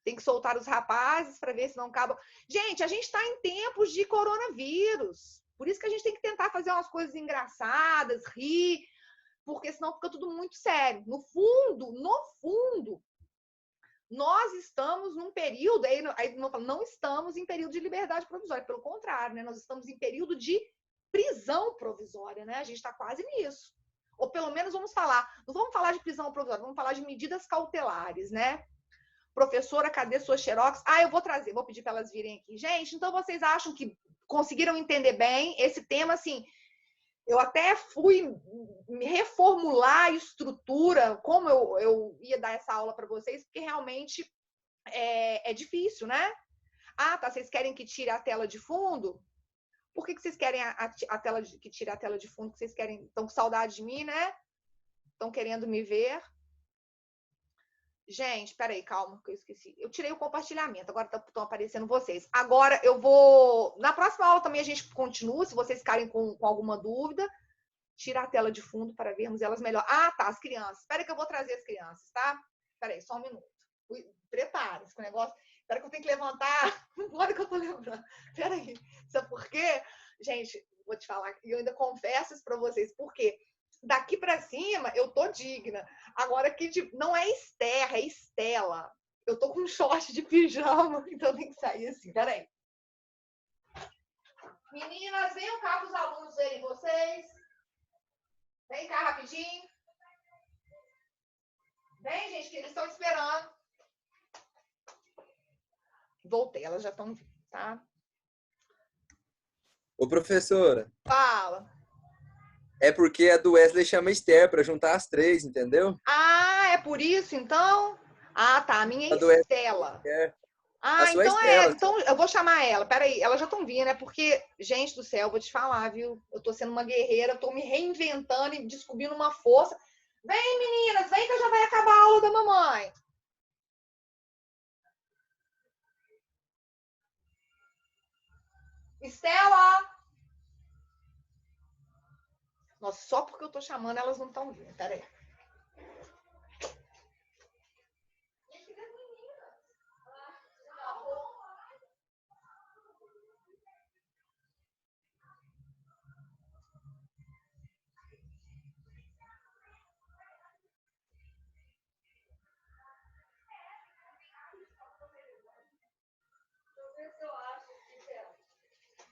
tem que soltar os rapazes para ver se não acaba. Gente, a gente está em tempos de coronavírus. Por isso que a gente tem que tentar fazer umas coisas engraçadas, rir, porque senão fica tudo muito sério. No fundo, nós estamos num período, aí não estamos em período de liberdade provisória, pelo contrário, né? Nós estamos em período de prisão provisória, né? A gente está quase nisso. Ou pelo menos não vamos falar de prisão provisória, vamos falar de medidas cautelares, né? Professora, cadê sua xerox? Eu vou pedir para elas virem aqui. Gente, então vocês acham que conseguiram entender bem esse tema? Assim, eu até fui me reformular a estrutura, como eu ia dar essa aula para vocês, porque realmente é difícil, né? Tá, vocês querem que tire a tela de fundo? Por que vocês querem que tire a tela de fundo? Que vocês estão com saudade de mim, né? Estão querendo me ver? Gente, peraí, calma, que eu esqueci. Eu tirei o compartilhamento, agora estão aparecendo vocês. Agora eu vou... Na próxima aula também a gente continua, se vocês ficarem com alguma dúvida. Tira a tela de fundo para vermos elas melhor. Tá, as crianças. Espera que eu vou trazer as crianças, tá? Peraí, só um minuto. Prepara-se com o negócio. Espera que eu tenho que levantar. Agora que eu tô lembrando. Peraí. Sabe por quê? Gente, vou te falar, e eu ainda confesso isso para vocês. Por quê? Daqui para cima, eu tô digna. Agora que não é Esther, é Estela. Eu tô com um short de pijama, então tem que sair assim. Peraí. Meninas, venham cá para os alunos verem vocês. Vem cá rapidinho. Vem, gente, que eles estão esperando. Voltei, elas já estão vindo, tá? Ô, professora. Fala. É porque a do Wesley chama Esther para juntar as 3, entendeu? É por isso, então? Tá, a minha é Estela. A sua então Estela. Então eu vou chamar ela. Peraí, elas já estão vindo, né? Porque, gente do céu, eu vou te falar, viu? Eu tô sendo uma guerreira, tô me reinventando e descobrindo uma força. Vem, meninas, vem que já vai acabar a aula da mamãe. Estela! Nossa, só porque eu tô chamando, elas não estão vindo. Peraí.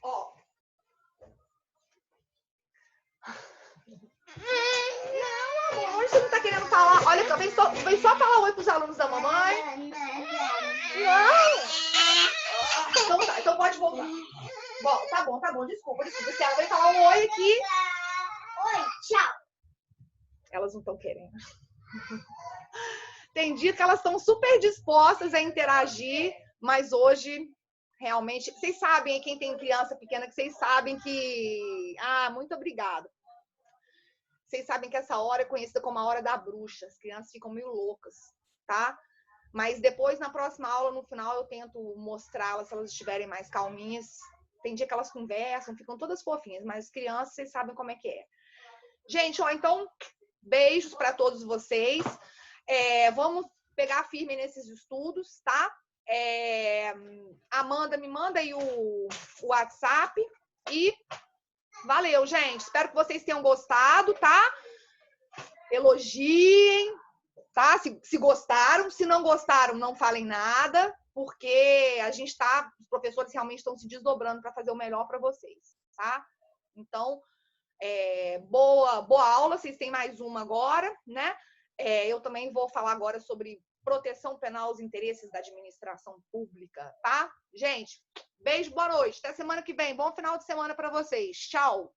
Ó. Não, amor, você não tá querendo falar? Olha só, vem só falar oi pros alunos da mamãe. Não! Então pode voltar. Bom, tá bom, desculpa. Se ela vem falar um oi aqui. Oi, tchau. Elas não estão querendo. Tem dia que elas estão super dispostas a interagir, mas hoje, realmente, vocês sabem, quem tem criança pequena, que vocês sabem que... muito obrigada. Vocês sabem que essa hora é conhecida como a hora da bruxa. As crianças ficam meio loucas, tá? Mas depois, na próxima aula, no final, eu tento mostrá-las se elas estiverem mais calminhas. Tem dia que elas conversam, ficam todas fofinhas, mas as crianças, vocês sabem como é que é. Gente, então, beijos para todos vocês. Vamos pegar firme nesses estudos, tá? Amanda, me manda aí o WhatsApp e valeu, gente. Espero que vocês tenham gostado, tá? Elogiem, tá? Se gostaram. Se não gostaram, não falem nada, porque os professores realmente estão se desdobrando para fazer o melhor para vocês, tá? Então, boa aula. Vocês têm mais uma agora, né? Eu também vou falar agora sobre proteção penal aos interesses da administração pública, tá? Gente, beijo, boa noite. Até semana que vem. Bom final de semana para vocês. Tchau!